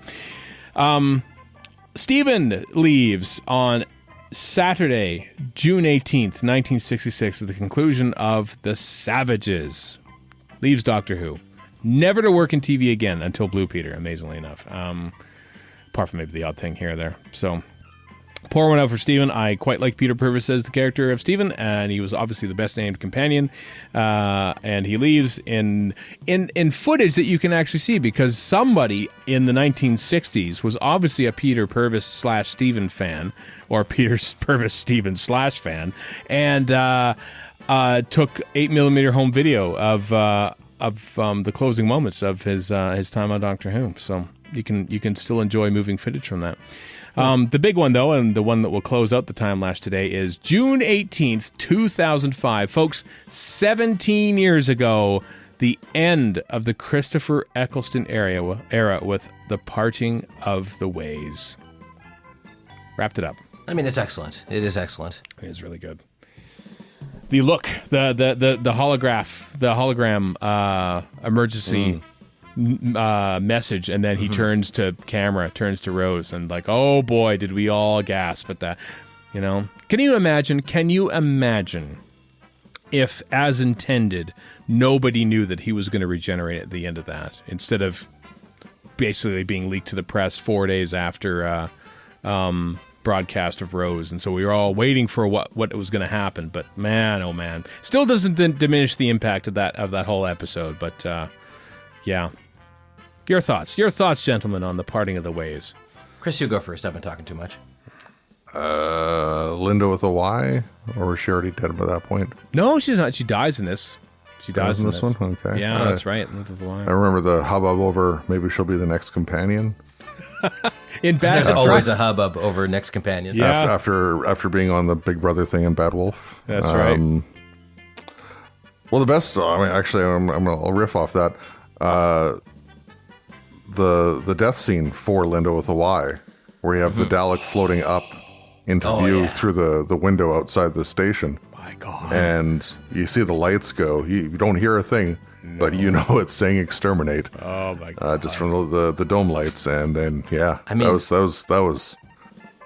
Stephen leaves on Saturday, June 18th, 1966, at the conclusion of The Savages. Leaves Doctor Who. Never to work in TV again until Blue Peter, amazingly enough. Apart from maybe the odd thing here or there. So, pour one out for Stephen. I quite like Peter Purvis as the character of Stephen, and he was obviously the best named companion. And he leaves in footage that you can actually see, because somebody in the 1960s was obviously a Peter Purvis / Stephen fan, or Peter Purvis Stephen / fan, and took 8mm home video of the closing moments of his time on Doctor Who. So you can still enjoy moving footage from that. The big one, though, and the one that will close out the time lapse today, is June 18th, 2005. Folks, 17 years ago, the end of the Christopher Eccleston era with The Parting of the Ways. Wrapped it up. I mean, it's excellent. It is excellent. It is really good. The look, the hologram emergency message, and then he turns to Rose, and like, oh boy, did we all gasp at that. Can you imagine if, as intended, nobody knew that he was going to regenerate at the end of that, instead of basically being leaked to the press 4 days after broadcast of Rose, and so we were all waiting for what was going to happen. But man, oh man, still doesn't diminish the impact of that whole episode. But yeah, your thoughts, gentlemen, on The Parting of the Ways. Chris, you go first. I've been talking too much. Linda with a Y, or was she already dead by that point? No, she's not. She dies in this. She dies in this one. Okay, yeah, that's right. Linda with a Y. I remember the hubbub over maybe she'll be the next companion. In Bad, there's always a hubbub over next companion. Yeah. After being on the Big Brother thing in Bad Wolf. That's right. Well, the best. I mean, actually, I'll riff off that. The death scene for Linda with a Y, where you have the Dalek floating up into view through the window outside the station. My God. And you see the lights go. You don't hear a thing, but you know it's saying exterminate. Oh my God. Just from the dome lights, and then I mean, that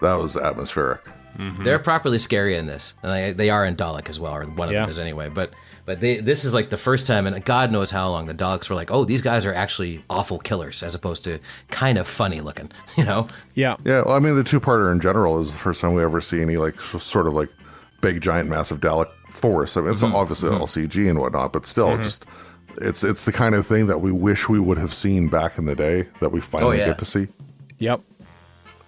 was atmospheric. Mm-hmm. They're properly scary in this, and they are in Dalek as well, or one of them is anyway. But this is like the first time, and God knows how long, the Daleks were like, oh, these guys are actually awful killers, as opposed to kind of funny looking, you know? Yeah. Yeah, well, I mean, the two-parter in general is the first time we ever see any, like, sort of, like, big, giant, massive Dalek force. I mean, it's obviously all CG and whatnot, but still, just, it's the kind of thing that we wish we would have seen back in the day that we finally get to see. Yep.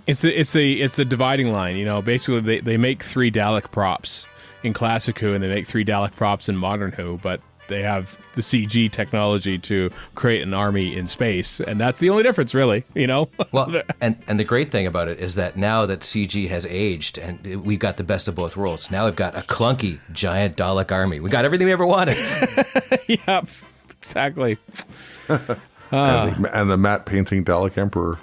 It's the dividing line, you know. Basically, they make 3 Dalek props in Classic Who, and they make 3 Dalek props in Modern Who, but they have the CG technology to create an army in space, and that's the only difference, really, you know? Well, and the great thing about it is that now that CG has aged, and we've got the best of both worlds, now we've got a clunky, giant Dalek army. We got everything we ever wanted. Yep, exactly. And the matte painting Dalek Emperor.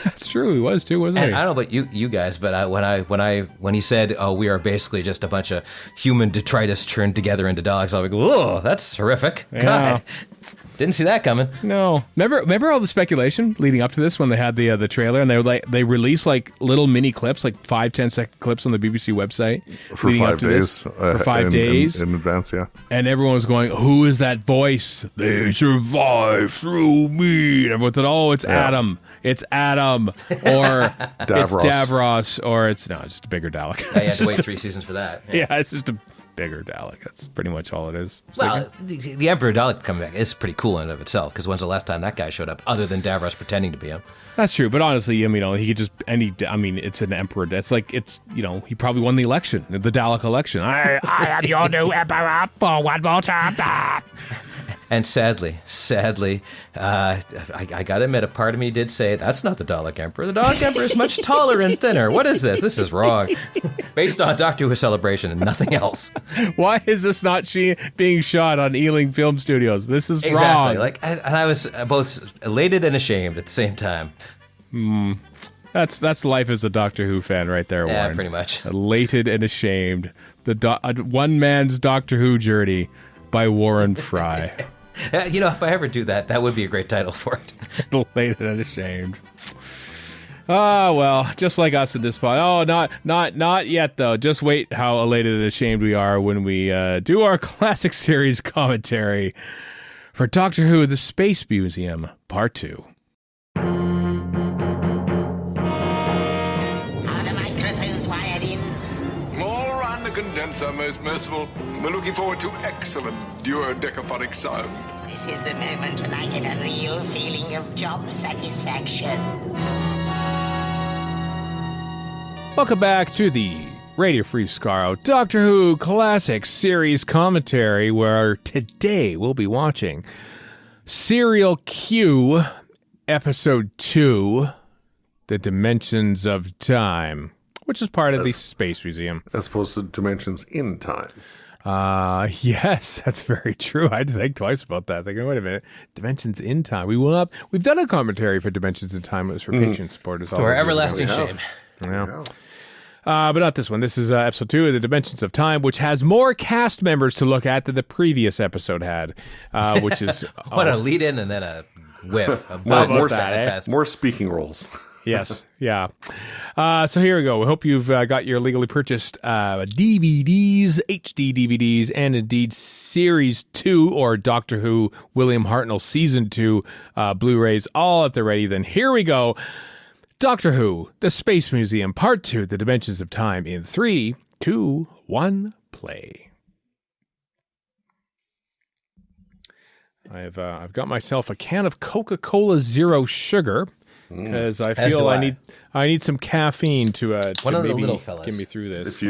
That's true. He was too, wasn't he? I don't know about you guys, but when he said, "Oh, we are basically just a bunch of human detritus churned together into Daleks," I was like, "Whoa, that's horrific!" Yeah. God, didn't see that coming. No. Remember all the speculation leading up to this when they had the trailer, and they released like little mini clips, like 5-10 second clips on the BBC website for 5 days. For 5 days in advance, yeah. And everyone was going, "Who is that voice? They survive through me." And everyone thought, "Oh, it's Adam. It's Adam, or it's Davros, or it's just a bigger Dalek." Yeah, you have to wait 3 seasons for that. Yeah, it's just a bigger Dalek. That's pretty much all it is. Well, the Emperor Dalek coming back is pretty cool in and of itself, because when's the last time that guy showed up, other than Davros pretending to be him? That's true, but honestly, I mean, he could just it's an emperor. It's like he probably won the election, the Dalek election. I am your new emperor for one more time. And sadly, I gotta admit, a part of me did say, that's not the Dalek Emperor. The Dalek Emperor is much taller and thinner. What is this? This is wrong. Based on Doctor Who Celebration and nothing else. Why is this not being shot on Ealing Film Studios? This is wrong. And I was both elated and ashamed at the same time. That's life as a Doctor Who fan right there, Warren. Yeah, pretty much. Elated and ashamed. One man's Doctor Who journey by Warren Fry. You know, if I ever do that would be a great title for it. Elated and ashamed. Oh, well, just like us in this pod. Oh, not yet, though. Just wait how elated and ashamed we are when we do our classic series commentary for Doctor Who, The Space Museum, Part 2. Condenser, most merciful. We're looking forward to excellent duodecaphonic sound. This is the moment when I get a real feeling of job satisfaction. Welcome back to the Radio Free Skaro Doctor Who Classic Series Commentary, where today we'll be watching Serial Q, Episode 2, The Dimensions of Time, which is part of the Space Museum. As opposed to Dimensions in Time. Yes, that's very true. I had to think twice about that. Thinking, wait a minute, Dimensions in Time. We've done a commentary for Dimensions in Time. It was for Patreon supporters. For everlasting shame. Yeah. But not this one. This is episode 2 of The Dimensions of Time, which has more cast members to look at than the previous episode had, which is... What a lead-in and then a whiff. More speaking roles. Yes, yeah. So here we go. We hope you've got your legally purchased DVDs, HD DVDs, and indeed Series 2 or Doctor Who William Hartnell Season 2 Blu-rays all at the ready. Then here we go. Doctor Who, The Space Museum, Part 2, The Dimensions of Time in 3, 2, 1, play. I've got myself a can of Coca-Cola Zero Sugar, because I feel I need some caffeine to maybe get me through this.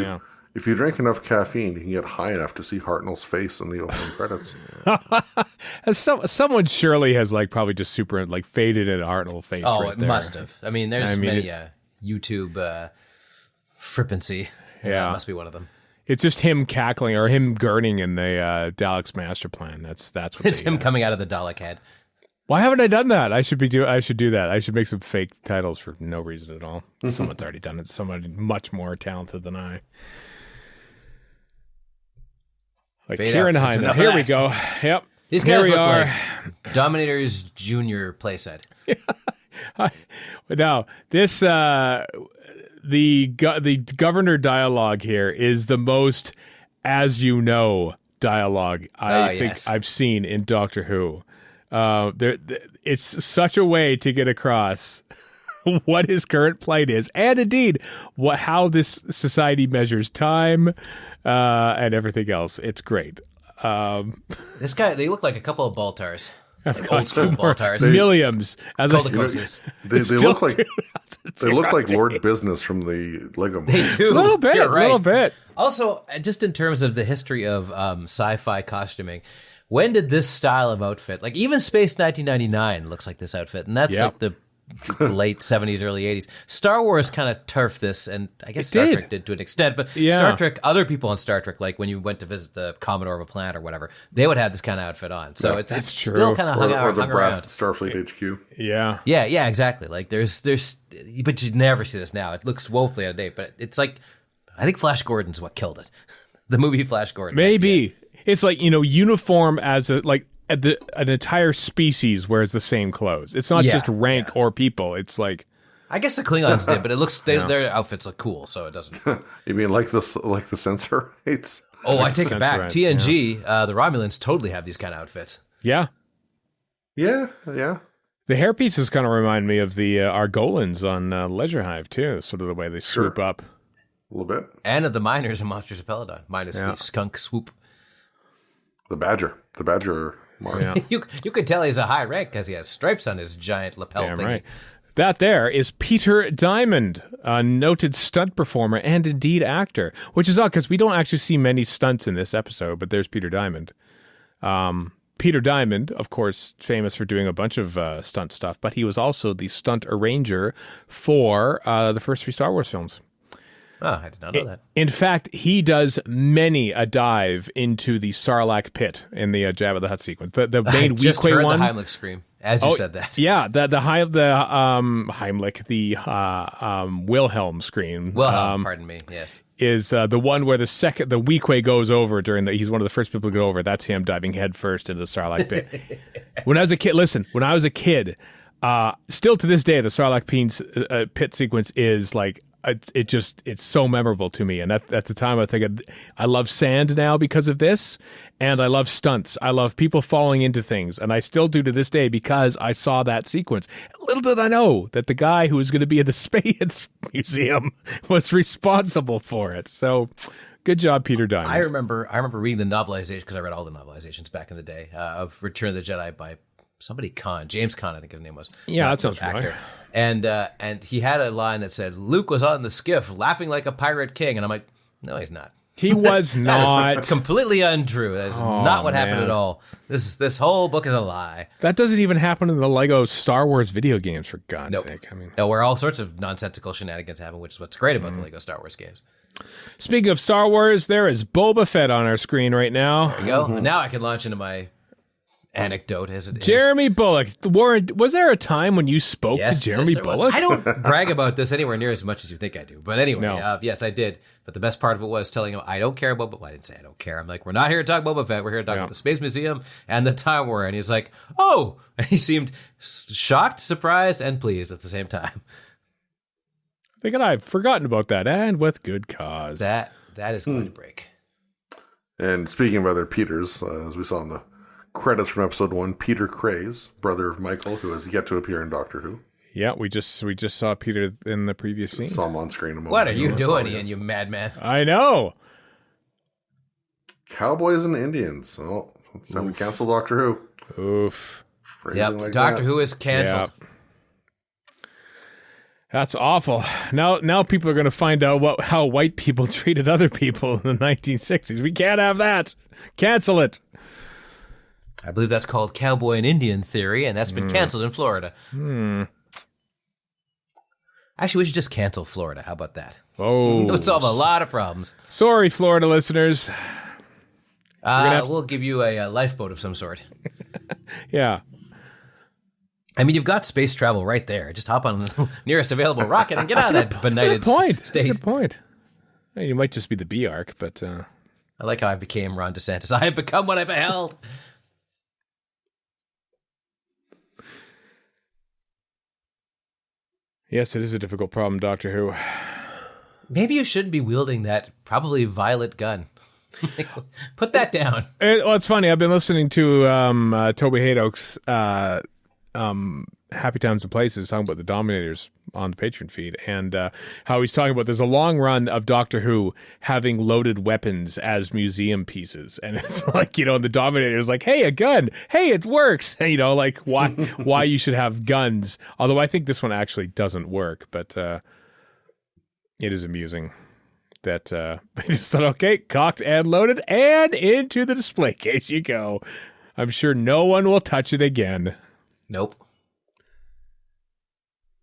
If you drink enough caffeine, you can get high enough to see Hartnell's face in the opening credits. Someone surely has probably just super faded in Hartnell's face. Oh, right it there. must have. I mean, there's many YouTube frippancy. Yeah, that must be one of them. It's just him cackling or him gurning in the Dalek's master plan. That's what It's him coming out of the Dalek head. Why haven't I done that? I should do that. I should make some fake titles for no reason at all. Someone's already done it. Somebody much more talented than I. Like Kieran Hine. Here we go. Yep. These guys look like Dominator's Junior playset. Now, this the governor dialogue here is the most as you know dialogue I think I've seen in Doctor Who. It's such a way to get across what his current plight is, and indeed how this society measures time and everything else. It's great. This guy, they look like a couple of Baltars. Like old school Baltars. Milliams. As they look like Lord Business from the Lego movie. They do. A little bit. You're right. A little bit. Also, just in terms of the history of sci-fi costuming, when did this style of outfit, like even Space 1999 looks like this outfit, and that's like the late 70s, early 80s. Star Wars kind of turfed this, and I guess Star Trek did to an extent, but Star Trek, other people on Star Trek, like when you went to visit the Commodore of a planet or whatever, they would have this kind of outfit on. So it's still kind of hung around. Starfleet HQ. Yeah, exactly. Like there's, but you'd never see this now. It looks woefully out of date, but it's like, I think Flash Gordon's what killed it. The movie Flash Gordon. Maybe. It's like, uniform as an entire species wears the same clothes. It's not just rank or people. It's like, I guess the Klingons did, but it looks their outfits look cool, so it doesn't. You mean like the Sensorites? Oh, I take it back. TNG, the Romulans totally have these kind of outfits. Yeah. The hairpieces kind of remind me of the Argolans on Leisure Hive too. Sort of the way they swoop up a little bit, and of the miners in Monsters of Peladon, minus the skunk swoop. The Badger. You could tell he's a high rank because he has stripes on his giant lapel thingy. Right. That there is Peter Diamond, a noted stunt performer and indeed actor, which is odd because we don't actually see many stunts in this episode, but there's Peter Diamond. Peter Diamond, of course, famous for doing a bunch of stunt stuff, but he was also the stunt arranger for the first 3 Star Wars films. Oh, I did not know that. In fact, he does many a dive into the Sarlacc pit in the Jabba the Hutt sequence. The main just Weequay heard one. the Heimlich scream as you said that. Yeah, the Heimlich, the Wilhelm scream. Wilhelm, pardon me. Yes, is the one where the Weequay goes over during he's one of the first people to go over. That's him diving headfirst into the Sarlacc pit. When I was a kid, still to this day, the Sarlacc pit sequence is like. It's so memorable to me, and at the time I think I love sand now because of this, and I love stunts. I love people falling into things, and I still do to this day because I saw that sequence. Little did I know that the guy who was going to be in the Space Museum was responsible for it. So, good job, Peter Diamond. I remember reading the novelization because I read all the novelizations back in the day of Return of the Jedi by somebody James Caan, I think his name was. Yeah, that sounds familiar. And he had a line that said, Luke was on the skiff laughing like a pirate king. And I'm like, no, he's not. He was not. Completely untrue. That is not what happened at all. This whole book is a lie. That doesn't even happen in the Lego Star Wars video games, for God's sake. No, where all sorts of nonsensical shenanigans happen, which is what's great about the Lego Star Wars games. Speaking of Star Wars, there is Boba Fett on our screen right now. There we go. And now I can launch into my anecdote as it is. Jeremy Bulloch. Warren, was there a time when you spoke to Jeremy Bulloch? I don't brag about this anywhere near as much as you think I do. But anyway, yes, I did. But the best part of it was telling him, I don't care about Boba. Well, I didn't say I don't care. I'm like, we're not here to talk Boba Fett. We're here to talk about the Space Museum and the Time War. And he's like, oh! And he seemed shocked, surprised, and pleased at the same time. Thinking I've forgotten about that, and with good cause. That is going to break. And speaking of other Peters, as we saw in the credits from episode 1, Peter Craze, brother of Michael, who has yet to appear in Doctor Who. Yeah, we just saw Peter in the previous scene. Saw him on screen a moment. What are you doing, Ian, you madman? I know. Cowboys and Indians. Oh, it's time we cancel Doctor Who. Oof. Yep, like Doctor Who is canceled. Yep. That's awful. Now people are going to find out how white people treated other people in the 1960s. We can't have that. Cancel it. I believe that's called Cowboy and Indian theory, and that's been canceled in Florida. Actually, we should just cancel Florida. How about that? Oh. It would solve a lot of problems. Sorry, Florida listeners. We'll give you a lifeboat of some sort. Yeah. I mean, you've got space travel right there. Just hop on the nearest available rocket and get out of that benighted state. That's a good point. You might just be the B-arc, but... I like how I became Ron DeSantis. I have become what I beheld. Yes, it is a difficult problem, Doctor Who. Maybe you shouldn't be wielding that probably violet gun. Put that down. Well, it's funny. I've been listening to Toby Haydock's Happy Times and Places talking about the Dominators on the Patreon feed, and how he's talking about there's a long run of Doctor Who having loaded weapons as museum pieces, and it's like, you know, the Dominator's like, hey, a gun, hey, it works, and, you know, like why you should have guns. Although I think this one actually doesn't work, but it is amusing that they just thought, okay, cocked and loaded, and into the display case you go. I'm sure no one will touch it again. Nope.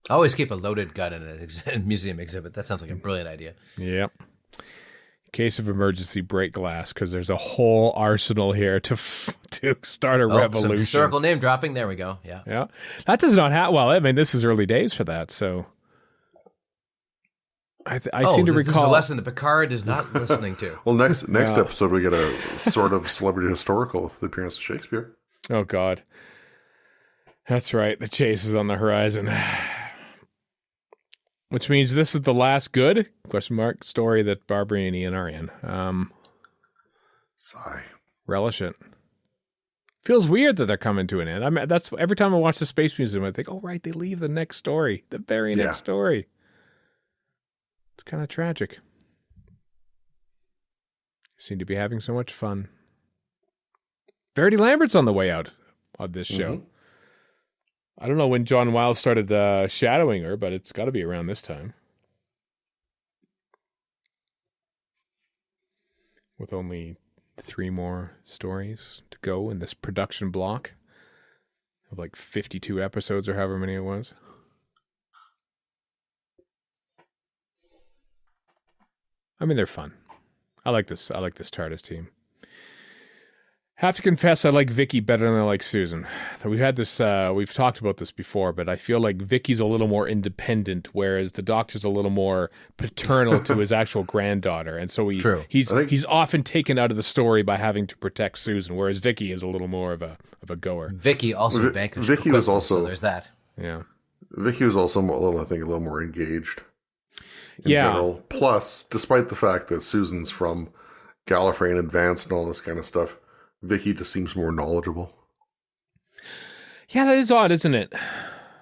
Always keep a loaded gun in a museum exhibit. That sounds like a brilliant idea. Yep. In case of emergency, break glass, because there's a whole arsenal here to start a revolution. Some historical name dropping. There we go. Yeah. Yeah. That does not happen. Well, I mean, this is early days for that, so... I seem to recall... This is a lesson that Picard is not listening to. Well, next episode, we get a sort of celebrity historical with the appearance of Shakespeare. Oh, God. That's right. The chase is on the horizon. Which means this is the last good, ? Story that Barbary and Ian are in. Sigh. Relish it. Feels weird that they're coming to an end. I mean, that's every time I watch the Space Museum, I think, oh, right, they leave the next story. The very next story. It's kind of tragic. Seem to be having so much fun. Verity Lambert's on the way out of this show. Mm-hmm. I don't know when John Wilde started shadowing her, but it's got to be around this time. With only 3 more stories to go in this production block of like 52 episodes or however many it was. I mean, they're fun. I like this TARDIS team. Have to confess, I like Vicky better than I like Susan. We've had this, we've talked about this before, but I feel like Vicky's a little more independent, whereas the Doctor's a little more paternal to his actual granddaughter, and so he's often taken out of the story by having to protect Susan, whereas Vicky is a little more of a goer. Vicky also vanquished. Vicky was also so there's that. Yeah, Vicky was also a little more engaged. In general. Plus, despite the fact that Susan's from Gallifrey and Advanced and all this kind of stuff, Vicky just seems more knowledgeable. Yeah, that is odd, isn't it?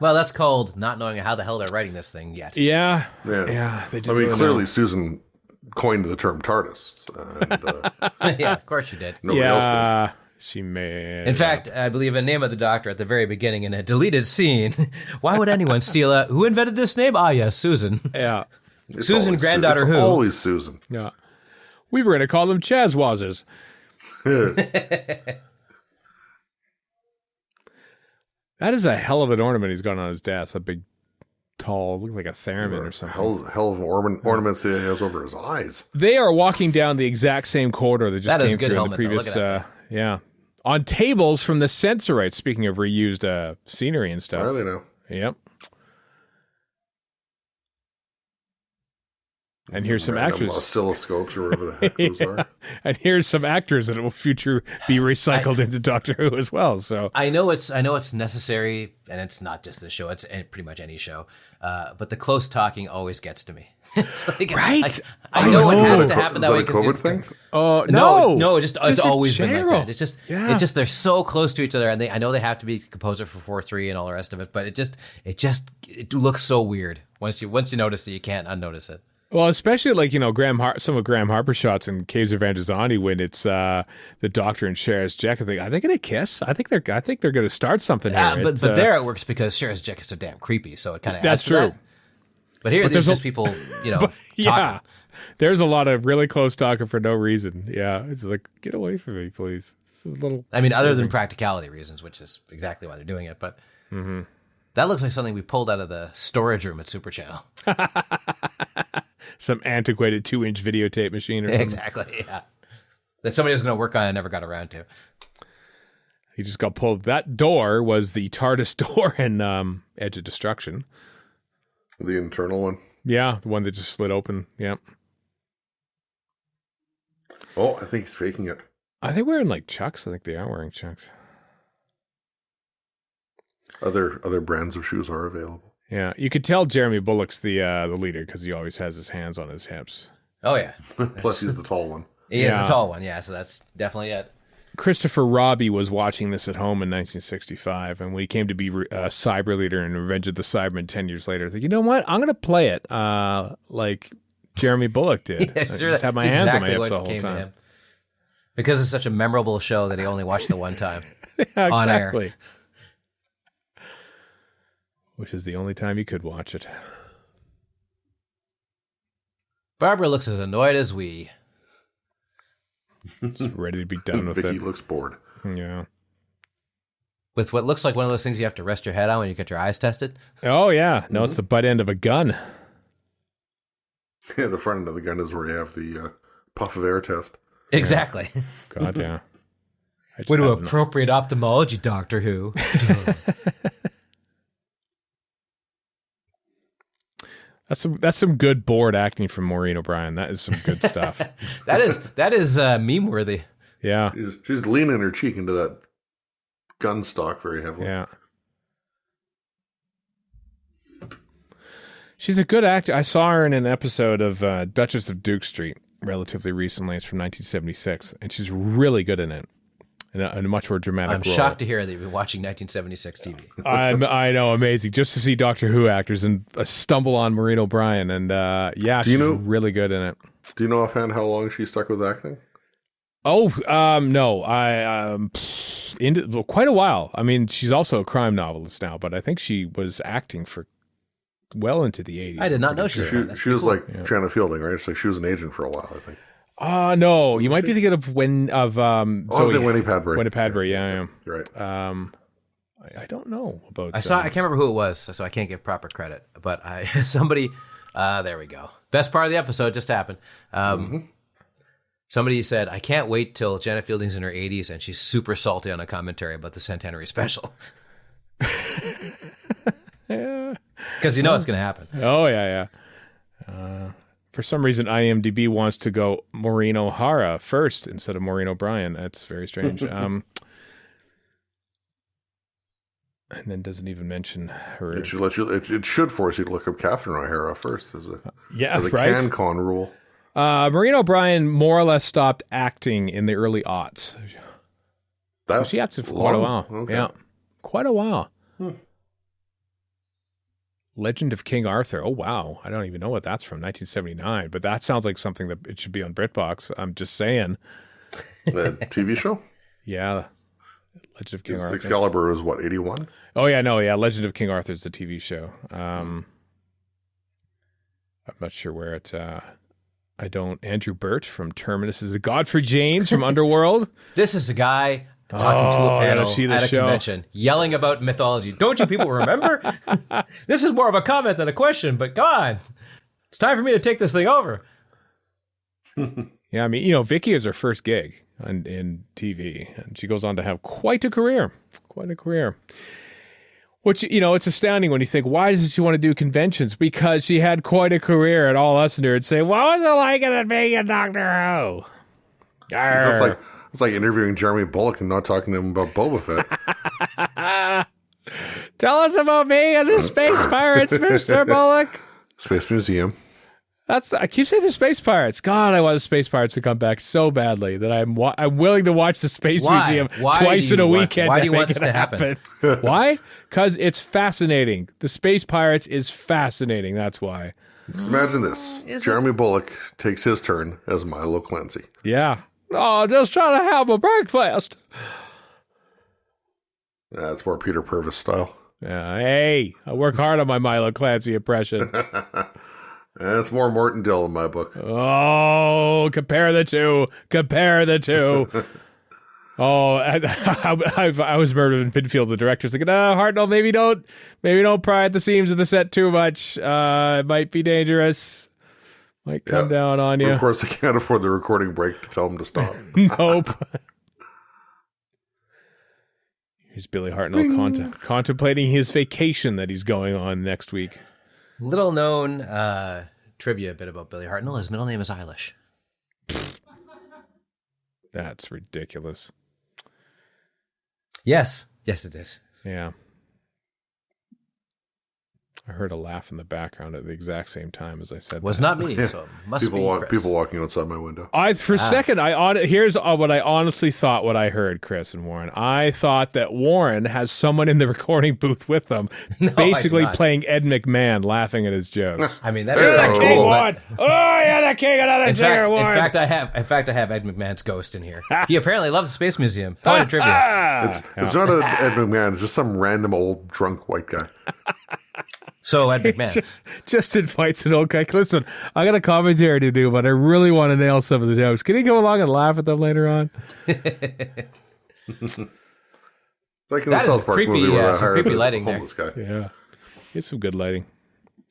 Well, that's called not knowing how the hell they're writing this thing yet. Yeah. They didn't really clearly know. Susan coined the term TARDIS. And, yeah, of course she did. Nobody else did. She may. In fact, I believe a name of the Doctor at the very beginning in a deleted scene. Why would anyone steal a... Who invented this name? Ah, yes, Susan. Yeah. It's Susan, granddaughter it's who? Always Susan. Yeah. We were going to call them Chazwazzers. That is a hell of an ornament he's got on his desk. A big, tall, looks like a theremin or something. Hell of ornaments he has over his eyes. They are walking down the exact same corridor that just came through in the previous. Yeah, on tables from the Sensorite. Speaking of reused scenery and stuff. Are they now? Yep. And here's some actors. Oscilloscopes or whatever the heck those are. And here's some actors that will future be recycled into Doctor Who as well. So I know it's necessary, and it's not just this show; it's pretty much any show. But the close talking always gets to me. It's like, right? I know it has to happen that way. Is that a COVID thing? No, it's always been like that. It's just they're so close to each other, and I know they have to be composer for 4/3 and all the rest of it. But it looks so weird once you notice it, you can't unnotice it. Well, especially like, you know, some of Graham Harper's shots in Caves of Androzani when it's the Doctor and Sharaz Jek. I think, are they going to kiss? I think they're going to start something here. But there it works because Sharaz Jek is so damn creepy, so it kind of that's true. That. But here there's just people, you know, talking. Yeah. There's a lot of really close talking for no reason. Yeah, it's like, get away from me, please. This is a little. I mean, other than practicality reasons, which is exactly why they're doing it, but. Mm-hmm. That looks like something we pulled out of the storage room at Super Channel. Some antiquated 2-inch videotape machine or something. Exactly, yeah. That somebody was going to work on and never got around to. He just got pulled. That door was the TARDIS door in Edge of Destruction. The internal one? Yeah, the one that just slid open. Yep. Oh, I think he's faking it. Are they wearing like Chucks? I think they are wearing Chucks. Other brands of shoes are available. Yeah, you could tell Jeremy Bullock's the leader because he always has his hands on his hips. Oh, yeah. Plus, he's the tall one. He is the tall one, yeah, so that's definitely it. Christopher Robbie was watching this at home in 1965, and when he came to be Cyber Leader in Revenge of the Cybermen 10 years later, I think, you know what? I'm going to play it like Jeremy Bullock did. Yeah, sure, just have my hands on my hips the whole time. Because it's such a memorable show that he only watched the one time. Yeah, on exactly. air. Which is the only time you could watch it. Barbara looks as annoyed as we. Just ready to be done with Vicky it. looks bored. Yeah. With what looks like one of those things you have to rest your head on when you get your eyes tested. Oh, yeah. No, it's the butt end of a gun. Yeah, the front end of the gun is where you have the puff of air test. Exactly. Yeah. God, yeah. What do appropriate ophthalmology, Doctor Who? That's some good bored acting from Maureen O'Brien. That is some good stuff. that is meme worthy. Yeah. She's leaning her cheek into that gun stock very heavily. Yeah. She's a good actor. I saw her in an episode of Duchess of Duke Street relatively recently. It's from 1976, and she's really good in it. In a much more dramatic role. I'm shocked to hear that you've been watching 1976 TV. I know, amazing. Just to see Doctor Who actors and stumble on Maureen O'Brien, and she's really good in it. Do you know offhand how long she stuck with acting? Oh, no, quite a while. I mean, she's also a crime novelist now, but I think she was acting for well into the 80s. I did not know she was like Shanna Fielding, right? So she was an agent for a while, I think. No, you might be thinking of Winnie Padbury. Winnie Padbury, yeah. You're right. I don't know about. I can't remember who it was, so I can't give proper credit. But somebody, there we go. Best part of the episode just happened. Somebody said, "I can't wait till Janet Fielding's in her 80s and she's super salty on a commentary about the centenary special." Because you know it's going to happen. Oh yeah. For some reason, IMDb wants to go Maureen O'Hara first instead of Maureen O'Brien. That's very strange. And then doesn't even mention her. It should force you to look up Catherine O'Hara first as a right? CanCon rule. Maureen O'Brien more or less stopped acting in the early aughts. So she acted for quite a while. Okay. Yeah, quite a while. Legend of King Arthur. Oh, wow. I don't even know what that's from, 1979. But that sounds like something that it should be on BritBox. I'm just saying. The TV show? Yeah. Legend of King Arthur. Excalibur was what, 81? Oh, yeah, no, yeah. Legend of King Arthur is the TV show. I'm not sure where it... I don't... Andrew Burt from Terminus is a Godfrey James from Underworld. This is a guy... talking to a panel at a convention, yelling about mythology. Don't you people remember? This is more of a comment than a question, but go on. It's time for me to take this thing over. Yeah, I mean, Vicky is her first gig in TV, and she goes on to have quite a career. Which, it's astounding when you think, why doesn't she want to do conventions? Because she had quite a career, and all us nerds say, what was it like in being a Doctor Who? It's like interviewing Jeremy Bullock and not talking to him about Boba Fett. Tell us about being in the Space Pirates, Mr. Bullock. Space Museum. I keep saying the Space Pirates. God, I want the Space Pirates to come back so badly that I'm willing to watch the Space Museum twice in a weekend. Why do you want this to happen? Why? Because it's fascinating. The Space Pirates is fascinating. That's why. Just imagine this. Jeremy Bullock takes his turn as Milo Clancy. Yeah. Oh, just trying to have a breakfast. That's more Peter Purvis style. Hey, I work hard on my Milo Clancy impression. That's more Morton Dill in my book. Oh, compare the two. Oh, I was murdered in Pinfield. The director's like, no, Hartnell, maybe don't pry at the seams of the set too much. It might be dangerous. Might come down on you. Of course, I can't afford the recording break to tell him to stop. Nope. Here's Billy Hartnell contemplating his vacation that he's going on next week. Little known trivia bit about Billy Hartnell. His middle name is Eilish. That's ridiculous. Yes, it is. Yeah. I heard a laugh in the background at the exact same time as I said was that. Not me, so it must be Chris. People walking outside my window. For a second, here's what I honestly thought what I heard, Chris and Warren. I thought that Warren has someone in the recording booth with them, basically playing Ed McMahon, laughing at his jokes. I mean, that is kind of cool. Oh, yeah, the king, another singer, Warren. In fact, I have Ed McMahon's ghost in here. He apparently loves the Space Museum. Point of trivia. It's not an Ed McMahon, it's just some random old drunk white guy. So Ed McMahon just invites an old guy. Listen, I got a commentary to do, but I really want to nail some of the jokes. Can you come along and laugh at them later on? Like in the South Park movie where I hired creepy lighting the homeless guy. Yeah, it's some good lighting.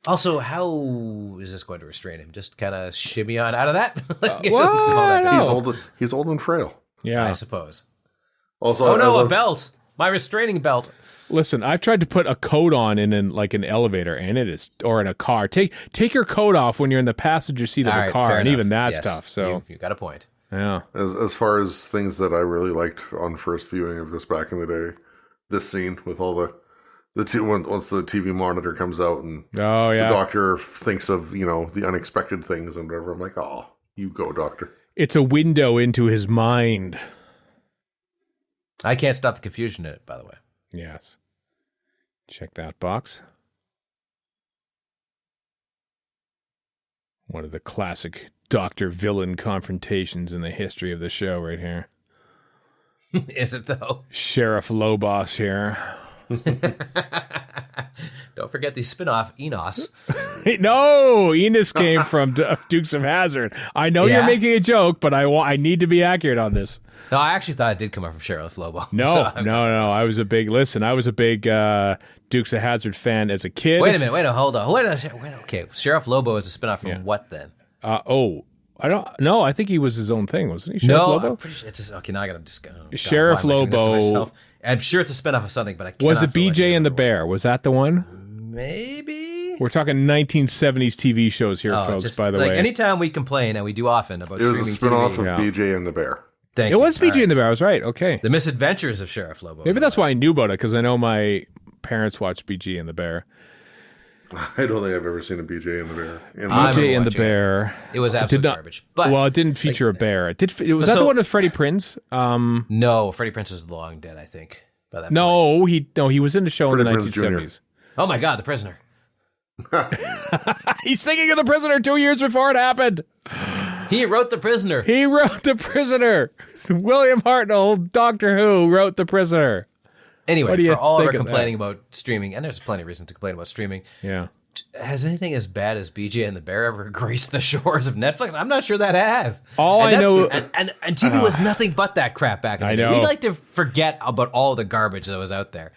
Also, how is this going to restrain him? Just kind of shimmy on out of that? He's old and frail. Yeah, I suppose. Also, a belt. My restraining belt. Listen, I've tried to put a coat on in an elevator, and or in a car. Take your coat off when you're in the passenger seat of a car, and even that's tough. So you got a point. Yeah. As far as things that I really liked on first viewing of this back in the day, this scene with all once the TV monitor comes out and the doctor thinks of the unexpected things and whatever. I'm like, oh, you go, doctor. It's a window into his mind. I can't stop the confusion in it, by the way. Yes. Check that box. One of the classic doctor-villain confrontations in the history of the show right here. Is it, though? Sheriff Lobos here. Don't forget the spin-off, Enos. No! Enos came from Dukes of Hazzard. I know you're making a joke, but I need to be accurate on this. No, I actually thought it did come up from Sheriff Lobo. No. I was a big Dukes of Hazzard fan as a kid. Wait a minute. Hold on. Okay, Sheriff Lobo is a spinoff from what then? I don't know. I think he was his own thing, wasn't he? Sheriff Lobo? I'm pretty sure it's okay. Now I got to just go. Sheriff Lobo. I'm sure it's a spinoff of something, but I can't. Was it BJ and the Bear? Was that the one? Maybe. We're talking 1970s TV shows here, folks. By the way, anytime we complain, and we do often about streaming TV. It was a spinoff of BJ and the Bear. It was BJ and the Bear. I was right. Okay. The Misadventures of Sheriff Lobo. Maybe that's why I knew about it, because I know my parents watched BJ and the Bear. I don't think I've ever seen a BJ and the Bear. BJ and the Bear. It was absolute garbage. But it didn't feature a bear. Was that the one with Freddie Prinze? No, Freddie Prinze was long dead, I think. By that point. He was in the show in the 1970s. Oh my God, The Prisoner. He's thinking of The Prisoner 2 years before it happened. He wrote The Prisoner. William Hartnell, Doctor Who, wrote The Prisoner. Anyway, for all of our complaining about streaming, and there's plenty of reason to complain about streaming. Yeah. Has anything as bad as BJ and the Bear ever graced the shores of Netflix? I'm not sure that has. I know, and TV was nothing but that crap back in the day. know. We like to forget about all the garbage that was out there.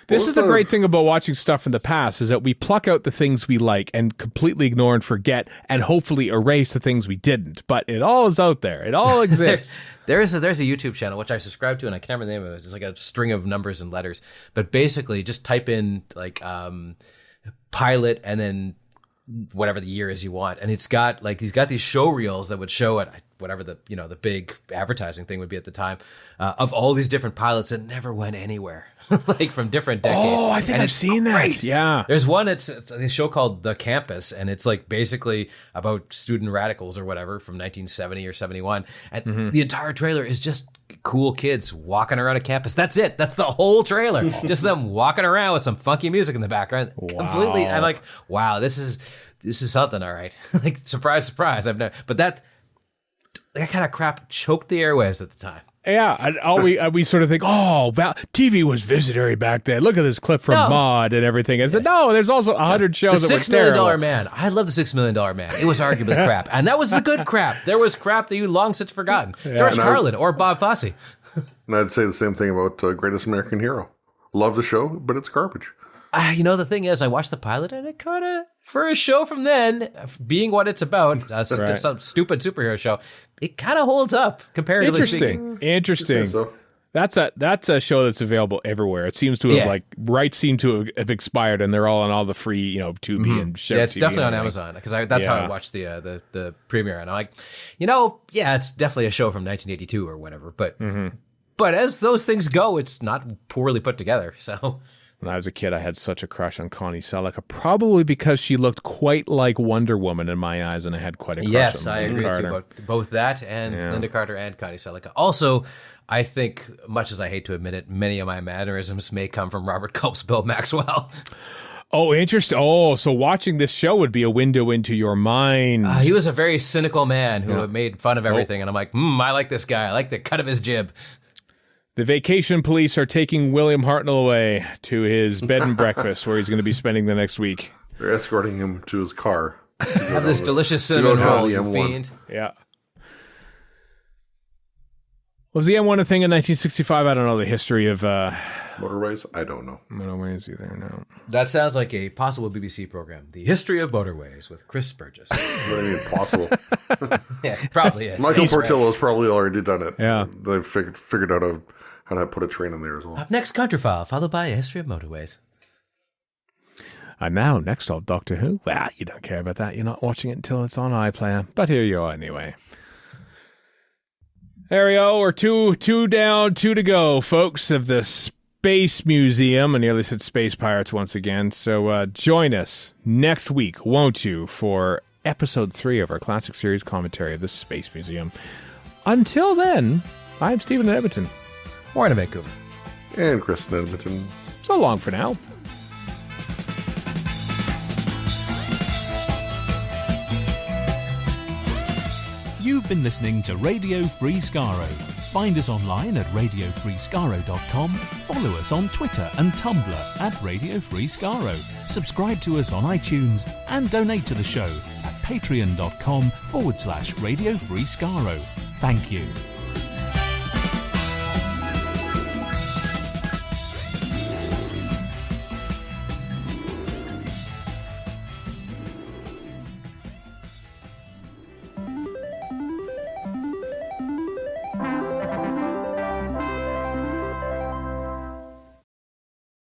This is the great thing about watching stuff from the past, is that we pluck out the things we like and completely ignore and forget and hopefully erase the things we didn't. But it all is out there. It all exists. There's a YouTube channel, which I subscribe to, and I can't remember the name of it. It's like a string of numbers and letters. But basically, just type in pilot and then whatever the year is you want. And he's got these show reels that would show it, whatever the big advertising thing would be at the time, of all these different pilots that never went anywhere, like from different decades. Oh, I think I've seen that. Yeah. There's one, it's a show called The Campus, and it's like basically about student radicals or whatever from 1970 or 71. And the entire trailer is just cool kids walking around a campus. That's it. That's the whole trailer. Just them walking around with some funky music in the background. Wow. Completely. I'm like, wow, this is something, all right. Like, surprise, surprise. But that kind of crap choked the airwaves at the time. Yeah, and we sort of think, TV was visionary back then. Look at this clip from Maude and everything. I said, no, there's also 100 shows that were terrible. $6 Million Man. I love the $6 Million Man. It was arguably crap, and that was the good crap. There was crap that you long since forgotten. George Carlin or Bob Fosse. And I'd say the same thing about Greatest American Hero. Love the show, but it's garbage. The thing is, I watched the pilot and it kind of, for a show from then, being what it's about, some stupid superhero show, it kind of holds up, comparatively speaking. Interesting. So. That's a show that's available everywhere. It seems to have rights seem to have expired, and they're all on all the free, Tubi and Share. Yeah, it's definitely on Amazon because that's how I watched the premiere, and I'm like, it's definitely a show from 1982 or whatever. But as those things go, it's not poorly put together. So when I was a kid, I had such a crush on Connie Sellecca, probably because she looked quite like Wonder Woman in my eyes, and I had quite a crush on Yes, I Linda agree Carter. with you about both that and Linda Carter and Connie Sellecca. Also, I think, much as I hate to admit it, many of my mannerisms may come from Robert Culp's Bill Maxwell. Oh, interesting. Oh, so watching this show would be a window into your mind. He was a very cynical man who made fun of everything, and I'm like, I like this guy. I like the cut of his jib. The vacation police are taking William Hartnell away to his bed and breakfast, where he's going to be spending the next week. They're escorting him to his car. Have this delicious cinnamon roll, you fiend. Yeah. Was the M1 a thing in 1965? I don't know the history of... Motorways? I don't know. Motorways either, no. That sounds like a possible BBC program. The History of Motorways with Chris Burgess. What do you mean, possible? Yeah, probably is. Michael Portillo's probably already done it. Yeah. They've figured out how to put a train in there as well. Up next, Counterfile, followed by a History of Motorways. And now, next up, Doctor Who. Well, you don't care about that. You're not watching it until it's on iPlayer. But here you are anyway. There we go. We're two down, 2 to go, folks, of the Space Museum. I nearly said Space Pirates once again. So join us next week, won't you, for episode 3 of our classic series commentary of the Space Museum. Until then, I'm Stephen in Edmonton. Warren in Vancouver. And Chris in Edmonton. So long for now. You've been listening to Radio Free Skaro. Find us online at radiofreeskaro.com. Follow us on Twitter and Tumblr at Radio Free Skaro. Subscribe to us on iTunes and donate to the show at patreon.com/Radio Free Skaro. Thank you.